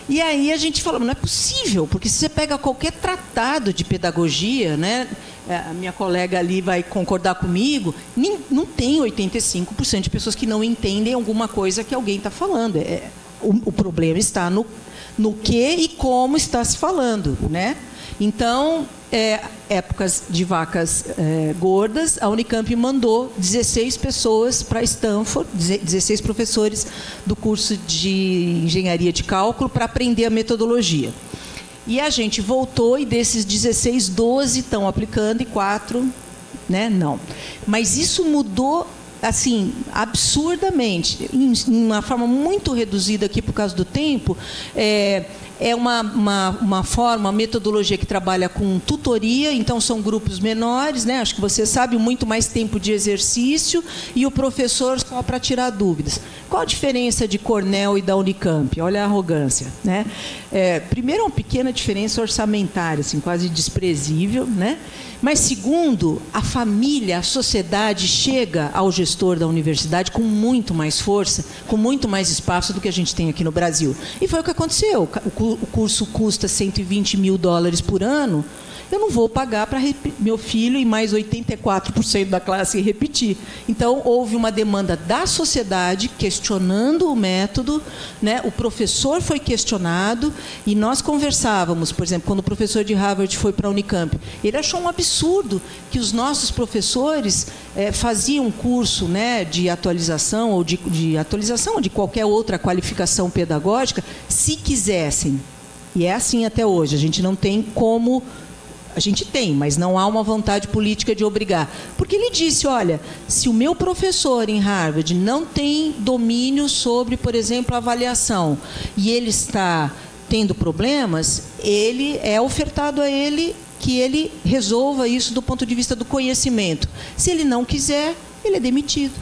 E aí a gente falou, não é possível, porque se você pega qualquer tratado de pedagogia, né, a minha colega ali vai concordar comigo, não tem 85% de pessoas que não entendem alguma coisa que alguém está falando. O problema está no que e como está se falando, né? Então, épocas de vacas gordas, a Unicamp mandou 16 pessoas para Stanford, 16 professores do curso de engenharia de cálculo para aprender a metodologia. E a gente voltou e desses 16, 12 estão aplicando e 4, né, não. Mas isso mudou, assim, absurdamente, em uma forma muito reduzida aqui por causa do tempo. É uma forma, uma metodologia que trabalha com tutoria, então são grupos menores, né? Acho que você sabe, muito mais tempo de exercício e o professor só para tirar dúvidas. Qual a diferença de Cornell e da Unicamp? Olha a arrogância, né? Primeiro, uma pequena diferença orçamentária, assim, quase desprezível, né? Mas, segundo, a família, a sociedade chega ao gestor da universidade com muito mais força, com muito mais espaço do que a gente tem aqui no Brasil. E foi o que aconteceu. O curso custa $120 mil por ano eu não vou pagar para meu filho e mais 84% da classe repetir. Então, houve uma demanda da sociedade questionando o método, né? O professor foi questionado e nós conversávamos, por exemplo, quando o professor de Harvard foi para a Unicamp, ele achou um absurdo que os nossos professores faziam um curso, né, de atualização ou de atualização ou de qualquer outra qualificação pedagógica, se quisessem. E é assim até hoje. A gente não tem como... A gente tem, mas não há uma vontade política de obrigar. Porque ele disse, olha, se o meu professor em Harvard não tem domínio sobre, por exemplo, avaliação, e ele está tendo problemas, ele é ofertado a ele que ele resolva isso do ponto de vista do conhecimento. Se ele não quiser, ele é demitido.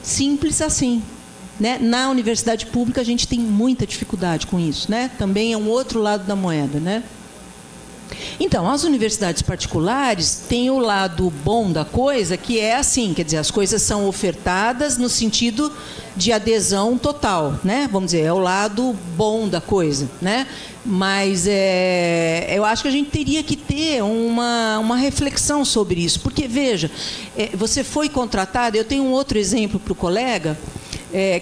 Simples assim. Né? Na universidade pública a gente tem muita dificuldade com isso, né? Também é um outro lado da moeda, né? Então, as universidades particulares têm o lado bom da coisa, que é assim, quer dizer, as coisas são ofertadas no sentido de adesão total, né? Vamos dizer, é o lado bom da coisa, né? Mas eu acho que a gente teria que ter uma reflexão sobre isso, porque, veja, você foi contratado, eu tenho um outro exemplo para o colega,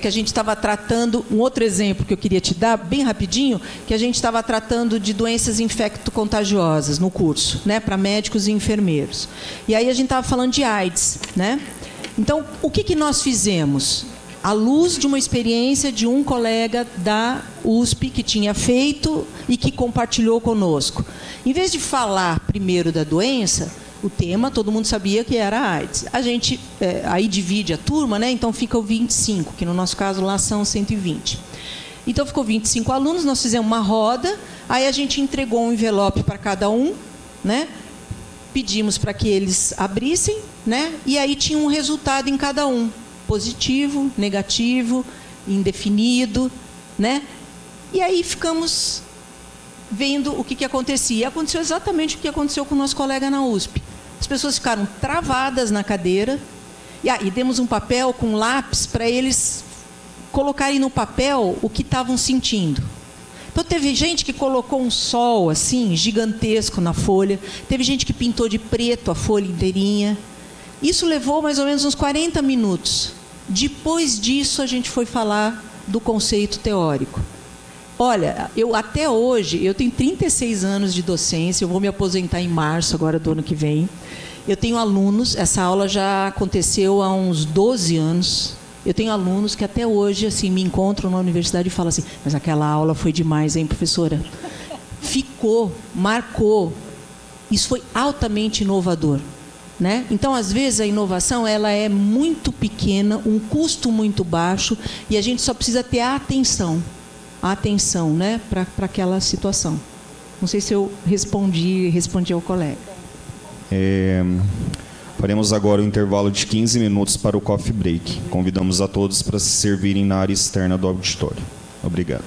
que a gente estava tratando, um outro exemplo que eu queria te dar, bem rapidinho, que a gente estava tratando de doenças infecto-contagiosas no curso, né, para médicos e enfermeiros. E aí a gente estava falando de AIDS, né? Então, o que nós fizemos? À luz de uma experiência de um colega da USP que tinha feito e que compartilhou conosco. Em vez de falar primeiro da doença, o tema, todo mundo sabia que era a AIDS. A gente aí divide a turma, né? Então fica o 25, que no nosso caso lá são 120. Então ficou 25 alunos, nós fizemos uma roda, aí a gente entregou um envelope para cada um, né? Pedimos para que eles abrissem, né? E aí tinha um resultado em cada um, positivo, negativo, indefinido, né? E aí ficamos vendo o que acontecia. E aconteceu exatamente o que aconteceu com o nosso colega na USP. As pessoas ficaram travadas na cadeira e demos um papel com lápis para eles colocarem no papel o que estavam sentindo. Então, teve gente que colocou um sol assim, gigantesco na folha. Teve gente que pintou de preto a folha inteirinha. Isso levou mais ou menos uns 40 minutos. Depois disso, a gente foi falar do conceito teórico. Olha, até hoje, eu tenho 36 anos de docência, eu vou me aposentar em março, agora do ano que vem. Eu tenho alunos, essa aula já aconteceu há uns 12 anos. Eu tenho alunos que até hoje assim, me encontram na universidade e falam assim, mas aquela aula foi demais, hein, professora? Ficou, marcou. Isso foi altamente inovador. Né? Então, às vezes, a inovação ela é muito pequena, um custo muito baixo, e a gente só precisa ter a atenção, né, para aquela situação. Não sei se eu respondi ao colega. Faremos agora o intervalo de 15 minutos para o coffee break. Convidamos a todos para se servirem na área externa do auditório. Obrigado.